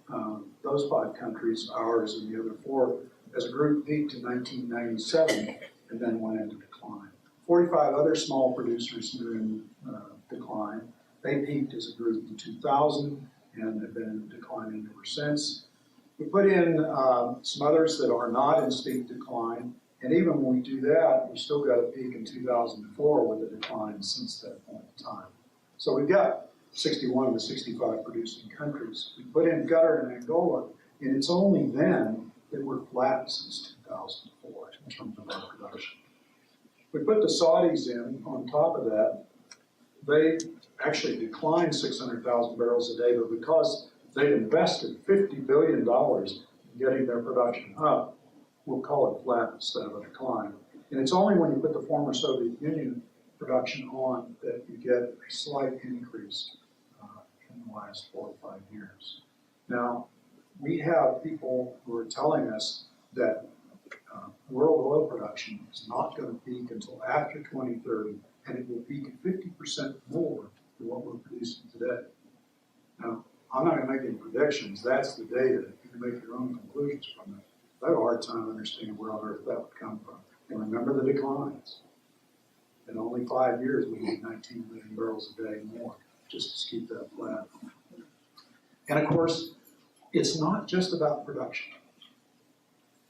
those 5 countries, ours and the other 4, as a group peaked in 1997 and then went into decline. 45 other small producers that are in decline. They peaked as a group in 2000 and have been declining ever since. We put in some others that are not in steep decline, and even when we do that, we still got a peak in 2004 with a decline since that point in time. So we've got 61 of the 65 producing countries. We put in Qatar and Angola, and it's only then that we're flat since 2004 in terms of our production. We put the Saudis in on top of that. They actually declined 600,000 barrels a day, but because they invested $50 billion in getting their production up, we'll call it flat instead of a decline. And it's only when you put the former Soviet Union production on that you get a slight increase in the last 4 or 5 years. Now, we have people who are telling us that world oil production is not going to peak until after 2030, and it will peak at 50% more than what we're producing today. Now, I'm not going to make any predictions. That's the data. You can make your own conclusions from it. I have a hard time understanding where on earth that would come from. And remember the declines. In only 5 years, we need 19 million barrels a day more just to keep that flat. And of course, it's not just about production.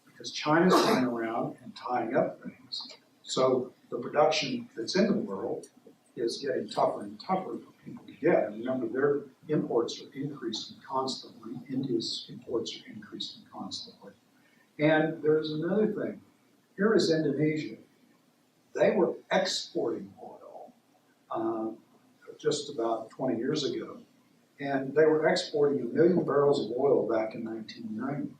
Because China's going around and tying up things So the production that's in the world is getting tougher and tougher for people to get. And remember, their imports are increasing constantly. India's imports are increasing constantly. And there's another thing. Here is Indonesia. They were exporting oil just about 20 years ago. And they were exporting 1 million barrels of oil back in 1990.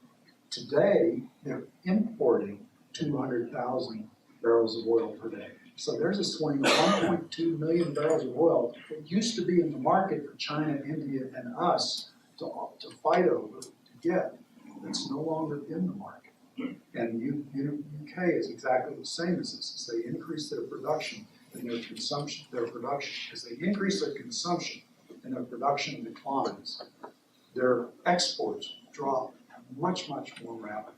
Today, they're importing 200,000 barrels of oil per day. So there's a swing of 1.2 million barrels of oil that used to be in the market for China, India, and us to fight over, to get. It's no longer in the market. And UK is exactly the same as this. As they increase their production and their consumption, as they increase their consumption and their production declines, their exports drop much, much more rapidly.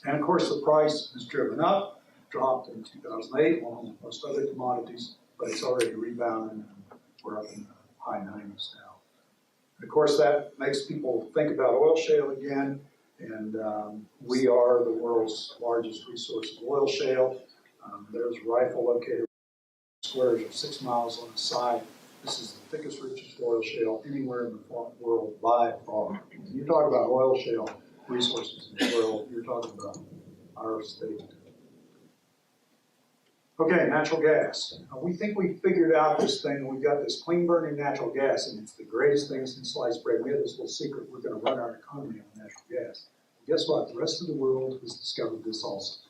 And of course, the price has driven up, dropped in 2008, along with most other commodities, but it's already rebounded, and we're up in the high 90s now. And of course, that makes people think about oil shale again, and we are the world's largest resource of oil shale. There's Rifle located squares of 6 miles on the side. This is the thickest, richest oil shale anywhere in the world by far. When you talk about oil shale resources in the world, you're talking about our state. Okay, natural gas. We think we figured out this thing. We've got this clean burning natural gas, and it's the greatest thing since sliced bread. We have this little secret. We're going to run our economy on natural gas. And guess what? The rest of the world has discovered this also.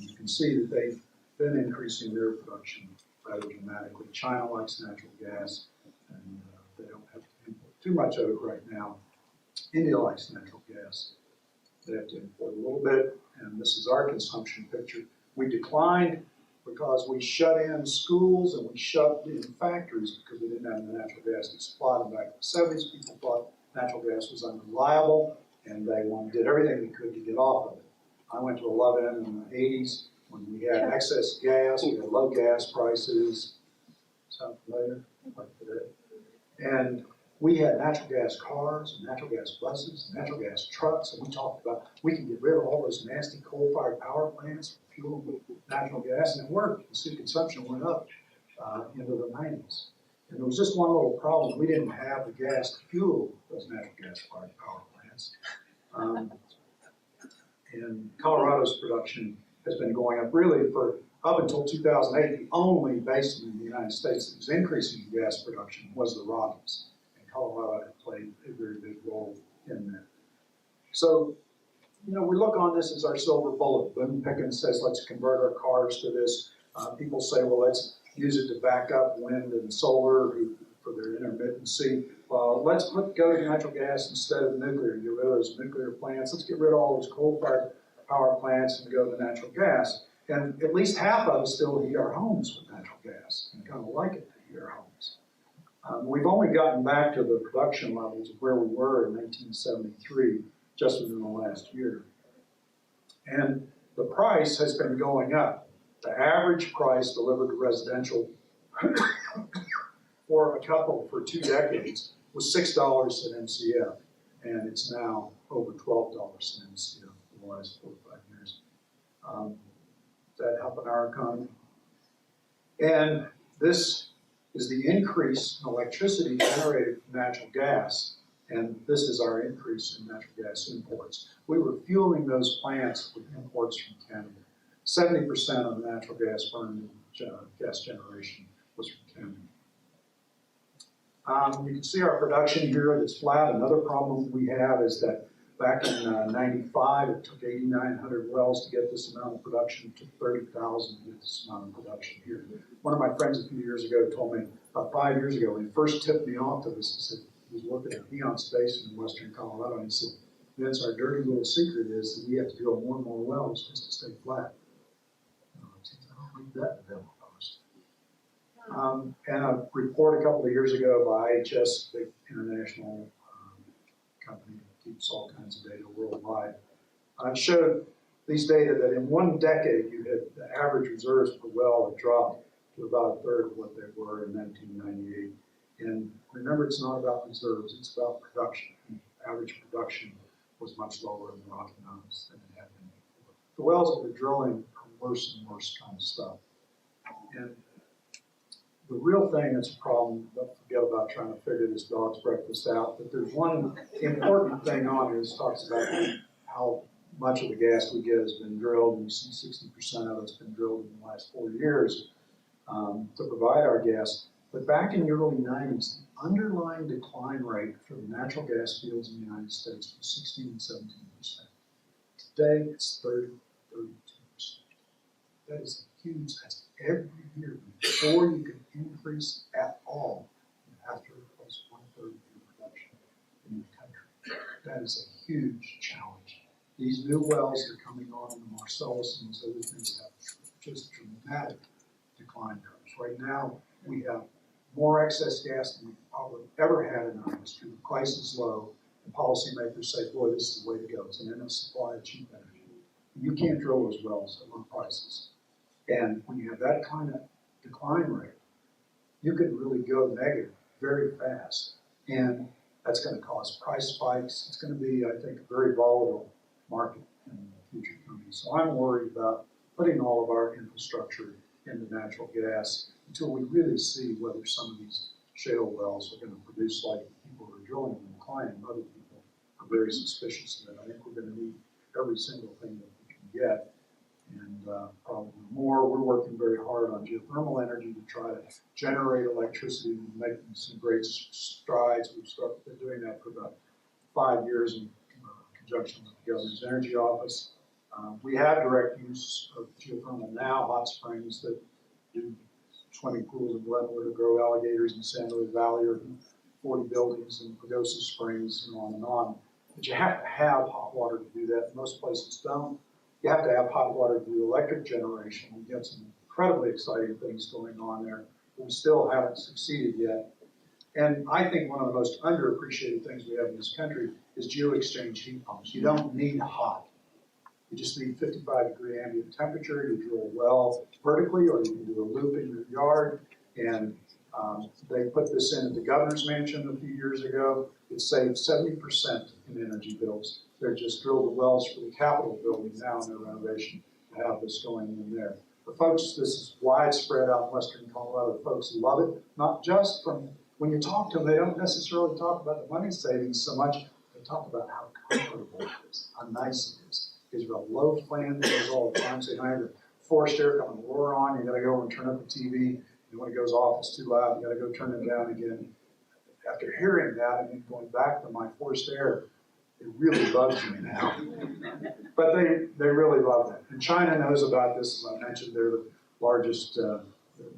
And you can see that they've been increasing their production rather dramatically. China likes natural gas, and they don't have to import too much of it right now. India likes natural gas. They have to import a little bit, and this is our consumption picture. We declined because we shut in schools and we shut in factories because we didn't have the natural gas to supply them back in the 70s. People thought natural gas was unreliable, and they did everything we could to get off of it. I went to 11 in the 80s when we had excess gas, we had low gas prices. Sound familiar? Like today. And we had natural gas cars, and natural gas buses, and natural gas trucks, and we talked about we can get rid of all those nasty coal-fired power plants, fuel with natural gas, and it worked. The city consumption went up into the 90s. And there was just one little problem. We didn't have the gas to fuel those natural gas-fired power plants. And Colorado's production has been going up really for up until 2008. The only basin in the United States that was increasing gas production was the Rockies. Colorado had played a very big role in that. So, we look on this as our silver bullet. Boone Pickens says, let's convert our cars to this. People say, well, let's use it to back up wind and solar for their intermittency. Well, let's go to natural gas instead of nuclear. Get rid of those nuclear plants. Let's get rid of all those coal-fired power plants and go to natural gas. And at least half of us still heat our homes with natural gas and kind of like it to heat our homes. We've only gotten back to the production levels of where we were in 1973, just within the last year. And the price has been going up. The average price delivered to residential for a couple for 2 decades was $6 an MCF, and it's now over $12 an MCF for the last 4 or 5 years. Is that helping our economy? And this is the increase in electricity generated from natural gas, and this is our increase in natural gas imports. We were fueling those plants with imports from Canada. 70% of the natural gas burned in gas generation was from Canada. You can see our production here that's flat. Another problem we have is that back in 95, it took 8,900 wells to get this amount of production. It took 30,000 to get this amount of production here. One of my friends a few years ago told me, about 5 years ago, when he first tipped me off to this, he said he was working at Piceance Basin in western Colorado, and he said, Vince, our dirty little secret is that we have to drill more and more wells just to stay flat. I don't read that in the Bible post. And a report a couple of years ago by IHS, big international company that keeps all kinds of data worldwide, showed these data that in 1 decade, you had the average reserves per well had dropped to about a third of what they were in 1998. And remember, it's not about reserves, it's about production. And average production was much lower in the Rocky Mountains than it had been before. the wells that we're drilling are worse and worse kind of stuff. And the real thing that's a problem, don't forget about trying to figure this dog's breakfast out, but there's one important thing on here that talks about how much of the gas we get has been drilled, and you see 60% of it's been drilled in the last 4 years to provide our gas. But back in the early 90s, the underlying decline rate for the natural gas fields in the United States was 16 and 17%. Today, it's 30, 32%. That is a huge, that's every year. Before you can increase at all, you have to replace 1/3 of your production in the country. That is a huge challenge. These new wells that are coming on in the Marcellus and these other things have just dramatic decline curves. Right now, we have more excess gas than we've probably ever had in our history. The price is low, and policymakers say, boy, this is the way to go. It's an endless supply of cheap energy. You can't drill those wells at low prices. And when you have that kind of decline rate, you could really go negative very fast. And that's going to cause price spikes. It's going to be, I think, a very volatile market in the future coming. So I'm worried about putting all of our infrastructure into natural gas until we really see whether some of these shale wells are going to produce like people who are drilling them and declining. Other people are very suspicious of it. I think we're going to need every single thing that we can get. And probably more. We're working very hard on geothermal energy to try to generate electricity and making some great strides. We've been doing that for about 5 years in conjunction with the Governor's Energy Office. We have direct use of geothermal now, hot springs that do swimming pools in Glenwood or grow alligators in San Luis Valley or 40 buildings in Pagosa Springs and on and on. But you have to have hot water to do that. Most places don't. You have to have hot water to do electric generation. We get some incredibly exciting things going on there. We still haven't succeeded yet. And I think one of the most underappreciated things we have in this country is geo-exchange heat pumps. You don't need hot. You just need 55-degree ambient temperature. You drill a well vertically, or you can do a loop in your yard. And they put this in at the governor's mansion a few years ago. It saved 70% in energy bills. They're just drilled the wells for the Capitol building now in their renovation to have this going in there. The folks, this is widespread out in western Colorado. The folks love it, not just from, when you talk to them, they don't necessarily talk about the money savings so much. They talk about how comfortable it is, how nice it is. Because you've got low fan that goes all the time, so you don't have the forced air coming to roar on. You got to go and turn up the TV. And when it goes off, it's too loud. You got to go turn it down again. After hearing that and then going back to my forced air, it really bugs me now. But they really love that. And China knows about this. As I mentioned, they're the largest, the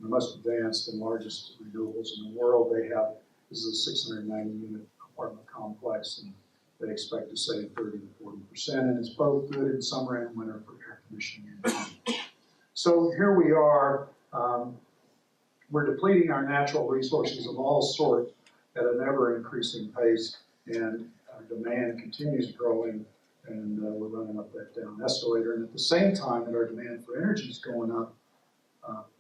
most advanced and largest renewables in the world. They have, this is a 690-unit apartment complex, and they expect to save 30 to 40%. And it's both good in summer and winter for air conditioning. So here we are. We're depleting our natural resources of all sorts at an ever-increasing pace, and our demand continues growing, and we're running up that down escalator. And at the same time that our demand for energy is going up,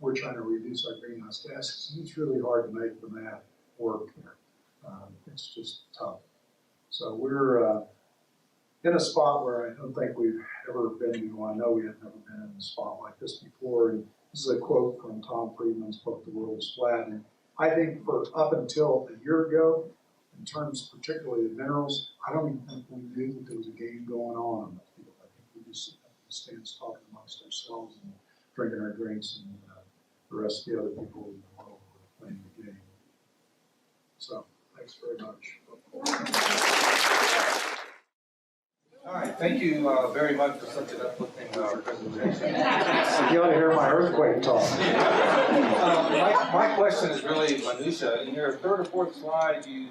we're trying to reduce our greenhouse gases. And it's really hard to make the math work here. It's just tough. So we're in a spot where I don't think we've ever been to. Well, I know we have never been in a spot like this before. And this is a quote from Tom Friedman's book, The World is Flat. And I think for up until a year ago, in terms particularly of minerals, I don't even think we knew that there was a game going on the field. I think we just stands talking amongst ourselves and drinking our drinks, and the rest of the other people in the world were playing the game. So, thanks very much. All right, thank you very much for such an uplifting presentation. You ought to hear my earthquake talk. My question is really minutia. In your third or fourth slide, you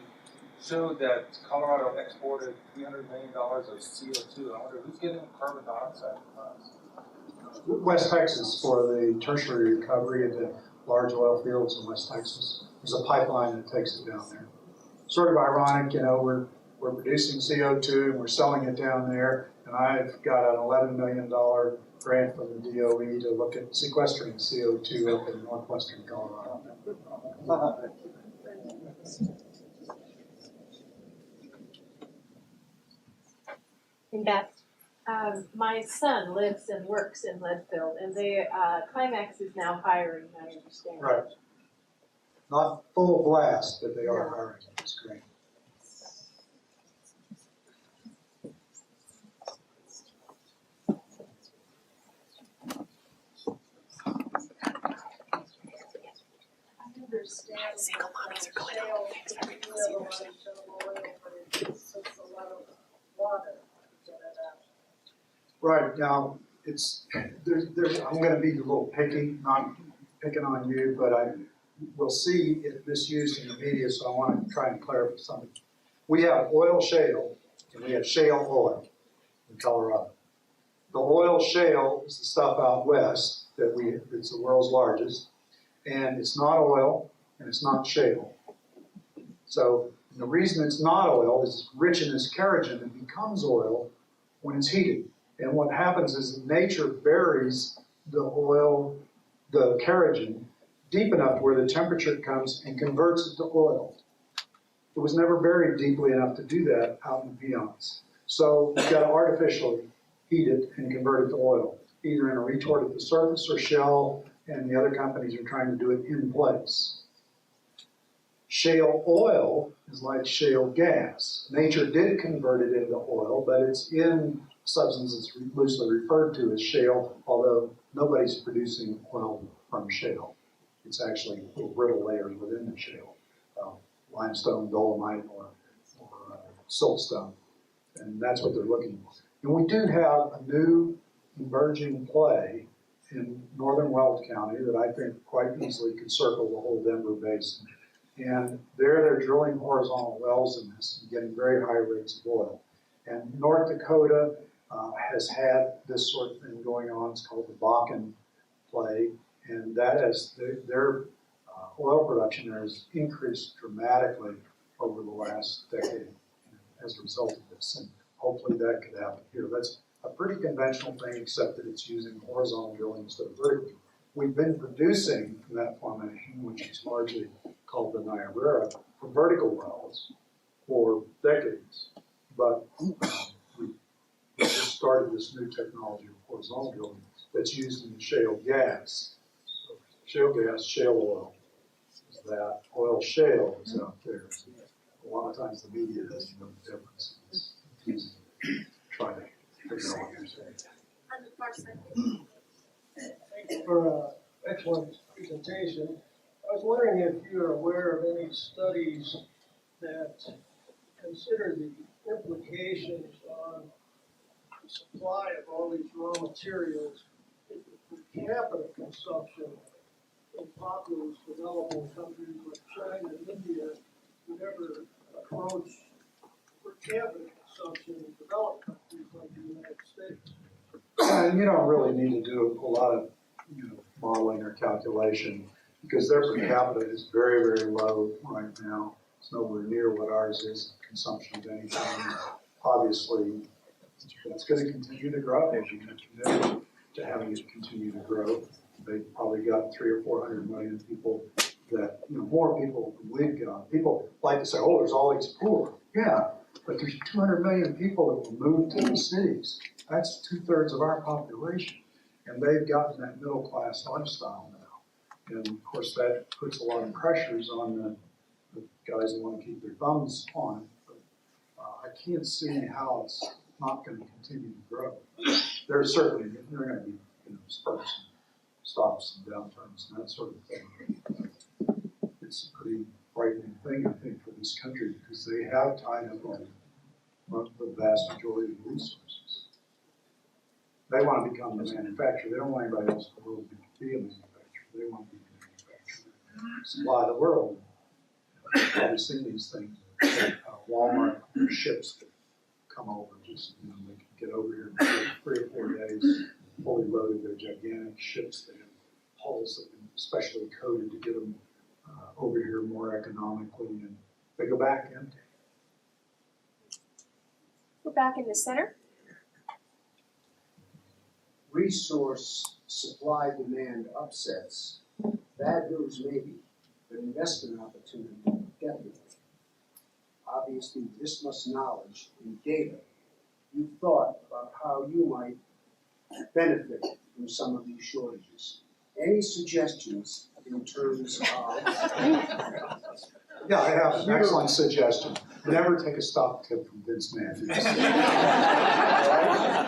showed that Colorado exported $300 million of CO2. I wonder who's getting carbon dioxide from us? West Texas, for the tertiary recovery of the large oil fields in West Texas. There's a pipeline that takes it down there. Sort of ironic, you know, we're producing CO2 and we're selling it down there, and I've got an $11 million grant from the DOE to look at sequestering CO2 up in northwestern Colorado. And Beth, My son lives and works in Leadville, and Climax is now hiring, I understand. Right. Not full blast, but they are hiring. That's great. Single mommies are going on things where people see their stuff. Right, now, I'm gonna be a little picky, not picking on you, but I will see it misused in the media, so I wanna try and clarify something. We have oil shale, and we have shale oil in Colorado. The oil shale is the stuff out west it's the world's largest, and it's not oil, and it's not shale. So the reason it's not oil is it's rich in this kerogen and becomes oil when it's heated. And what happens is nature buries the oil, the kerogen, deep enough where the temperature comes and converts it to oil. It was never buried deeply enough to do that out in the peons. So you've got to artificially heat it and convert it to oil, either in a retort at the surface or Shell and the other companies are trying to do it in place. Shale oil is like shale gas. Nature did convert it into oil, but it's in substance that's loosely referred to as shale, although nobody's producing oil from shale. It's actually little brittle layers within the shale, limestone, dolomite, or siltstone, and that's what they're looking for. And we do have a new emerging play in northern Weld County that I think quite easily could circle the whole Denver basin. And they're drilling horizontal wells in this and getting very high rates of oil. And North Dakota has had this sort of thing going on. It's called the Bakken play, and that has their oil production there has increased dramatically over the last decade as a result of this. And hopefully that could happen here. That's a pretty conventional thing, except that it's using horizontal drilling instead of vertical. We've been producing from that formation, which is largely called the Niobrara, for vertical wells for decades. But we just started this new technology of horizontal drilling that's used in shale gas. So shale gas, shale oil is that. Oil shale is out there. So a lot of times the media doesn't know the difference. It's confusing to try to figure out what you're saying. Thank you for an excellent presentation. I was wondering if you're aware of any studies that consider the implications on the supply of all these raw materials if the per capita consumption in populous developing countries like China and India would ever approach per capita consumption in developed countries like the United States. And you don't really need to do a lot of modeling or calculation because their per capita is very, very low right now. It's nowhere near what ours is in consumption of anything. Obviously, that's going to continue to grow as you commit to having it continue to grow. They've probably got 300 or 400 million people that, more people than we've got. People like to say, oh, there's all these poor. Yeah, but there's 200 million people that will move to the cities. That's 2/3 of our population. And they've gotten that middle class lifestyle now. And of course that puts a lot of pressures on the guys that want to keep their thumbs on it. But I can't see how it's not going to continue to grow. There's certainly, there are going to be spurts and stops and downturns and that sort of thing. It's a pretty frightening thing, I think, for this country because they have tied up on the vast majority of the resources. They want to become the manufacturer. They don't want anybody else in the world to be a manufacturer. They want to be the manufacturer. Supply the world. You've probably seen these things. Walmart ships that come over just, they can get over here in 3 or 4 days, fully loaded. They're gigantic ships. They have hulls that have been specially coated to get them over here more economically, and they go back empty. We're back in the center. Resource supply demand upsets. Bad news maybe, but investment opportunity definitely. Obviously, this much knowledge and data you've thought about how you might benefit from some of these shortages. Any suggestions in terms of? Yeah, I have an excellent suggestion. Never take a stock tip from Vince Matthews.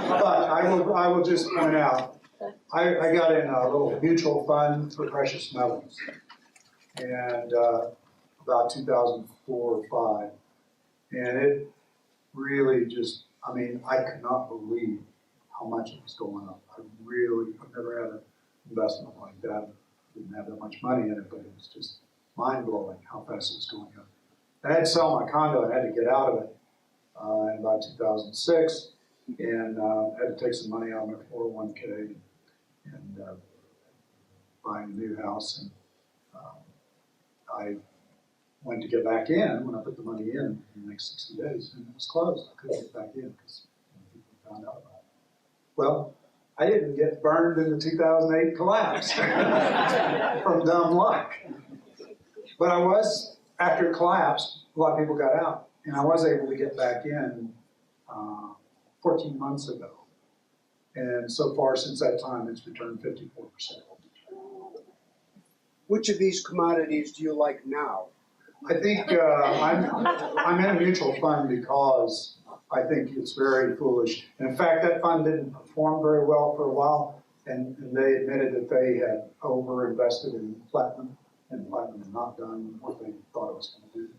But I will just point out, I got in a little mutual fund for precious metals, and about 2004 or 5, and it really just, I mean, I could not believe how much it was going up. I've never had an investment like that. Didn't have that much money in it, but it was just mind-blowing how fast it was going up. I had to sell my condo and had to get out of it in about 2006, and had to take some money out of my 401k and buying a new house. And I went to get back in when I put the money in the next 60 days, and it was closed. I couldn't get back in because people found out about it. Well, I didn't get burned in the 2008 collapse from dumb luck. But I was, after it collapsed, a lot of people got out, and I was able to get back in 14 months ago. And so far since that time, it's returned 54%. Which of these commodities do you like now? I think I'm in a mutual fund because I think it's very foolish. And in fact, that fund didn't perform very well for a while, and they admitted that they had over-invested in platinum, and platinum had not done what they thought it was going to do.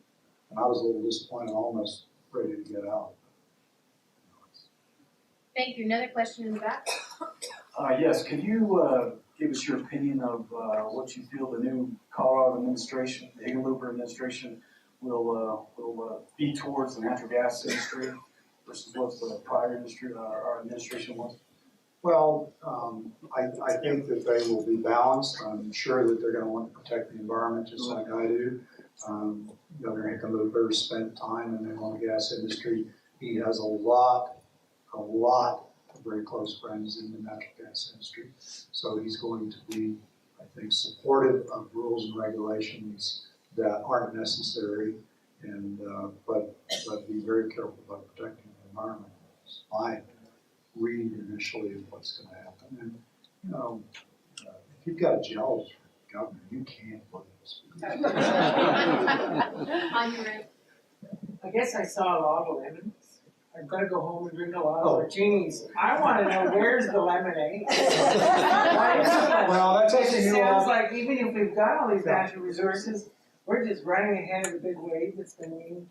And I was a little disappointed, almost ready to get out. Thank you. Another question in the back? Yes, could you give us your opinion of what you feel the new Colorado administration, the Hickenlooper administration, will be towards the natural gas industry versus what the prior industry, our administration was? Well, I think that they will be balanced. I'm sure that they're going to want to protect the environment just like I do. Governor Hickenlooper spent time in the oil and gas industry. He has a lot of very close friends in the natural gas industry. So he's going to be, I think, supportive of rules and regulations that aren't necessary, and but be very careful about protecting the environment. It's my read initially of what's going to happen. And you know, if you've got a geologist for governor, you can't lose. On your right. I guess I saw a lot of lemons. I've got to go home and drink a lot of martinis. I want to know, where's the lemonade? Well, that's It actually sounds like even if we've got all these natural resources, we're just running ahead of the big wave that's been being.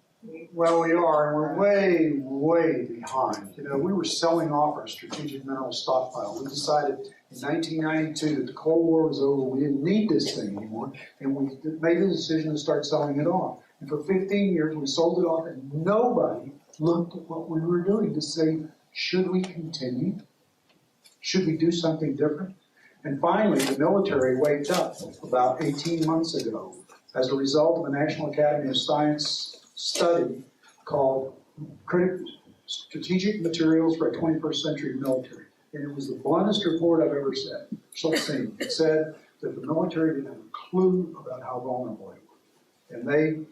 Well, we are, and we're way, way behind. You know, we were selling off our strategic mineral stockpile. We decided in 1992 that the Cold War was over, we didn't need this thing anymore, and we made the decision to start selling it off. And for 15 years, we sold it off, and nobody looked at what we were doing to say, should we continue? Should we do something different? And finally, the military waked up about 18 months ago as a result of a National Academy of Science study called Strategic Materials for a 21st Century Military. And it was the bluntest report I've ever seen. It said that the military didn't have a clue about how vulnerable they were. And they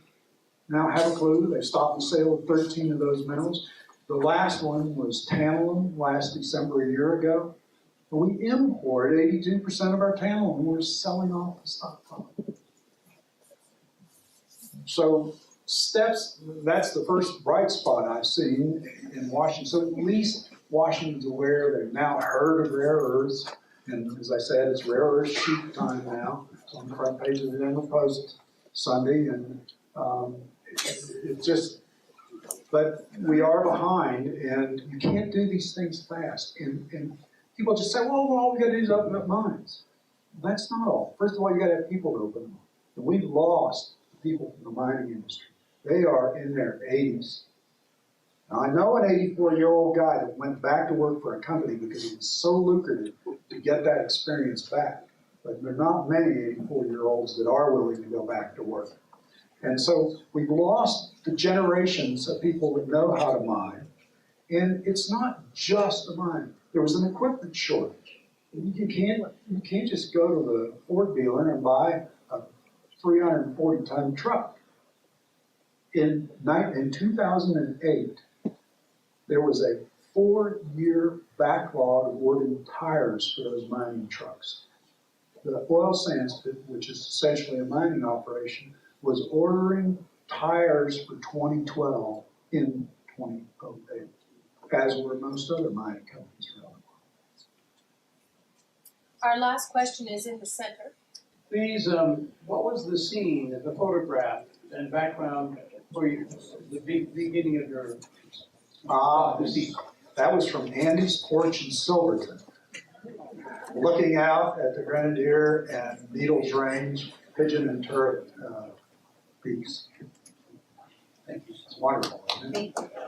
now have a clue. They stopped the sale of 13 of those minerals. The last one was tantalum last December a year ago. And we import 82% of our tantalum, and we're selling off the stockpile. So steps, that's the first bright spot I've seen in Washington. So at least Washington's aware. They've now heard of rare earths. And as I said, it's rare earth sheet time now. It's on the front page of the Denver Post Sunday. And it's just, but we are behind, and you can't do these things fast. And people just say, well, all we got to do is open up mines. That's not all. First of all, you got to have people to open them up. And we've lost people from the mining industry. They are in their 80s. Now, I know an 84-year-old guy that went back to work for a company because it was so lucrative to get that experience back. But there are not many 84-year-olds that are willing to go back to work. And so we've lost the generations of people that know how to mine. And it's not just the mine. There was an equipment shortage. You can't just go to the Ford dealer and buy a 340-ton truck. In 2008, there was a 4-year backlog of ordering tires for those mining trucks. The oil sands, which is essentially a mining operation, was ordering tires for 2012 in 2008, as were most other mining companies around the world. Our last question is in the center. Please, what was the scene, the photograph and background for you, the beginning of your? That was from Andy's porch in Silverton. Looking out at the Grenadier and Needles Range, Pigeon and Turret peaks. Thank you. It's wonderful, isn't it? Thank you.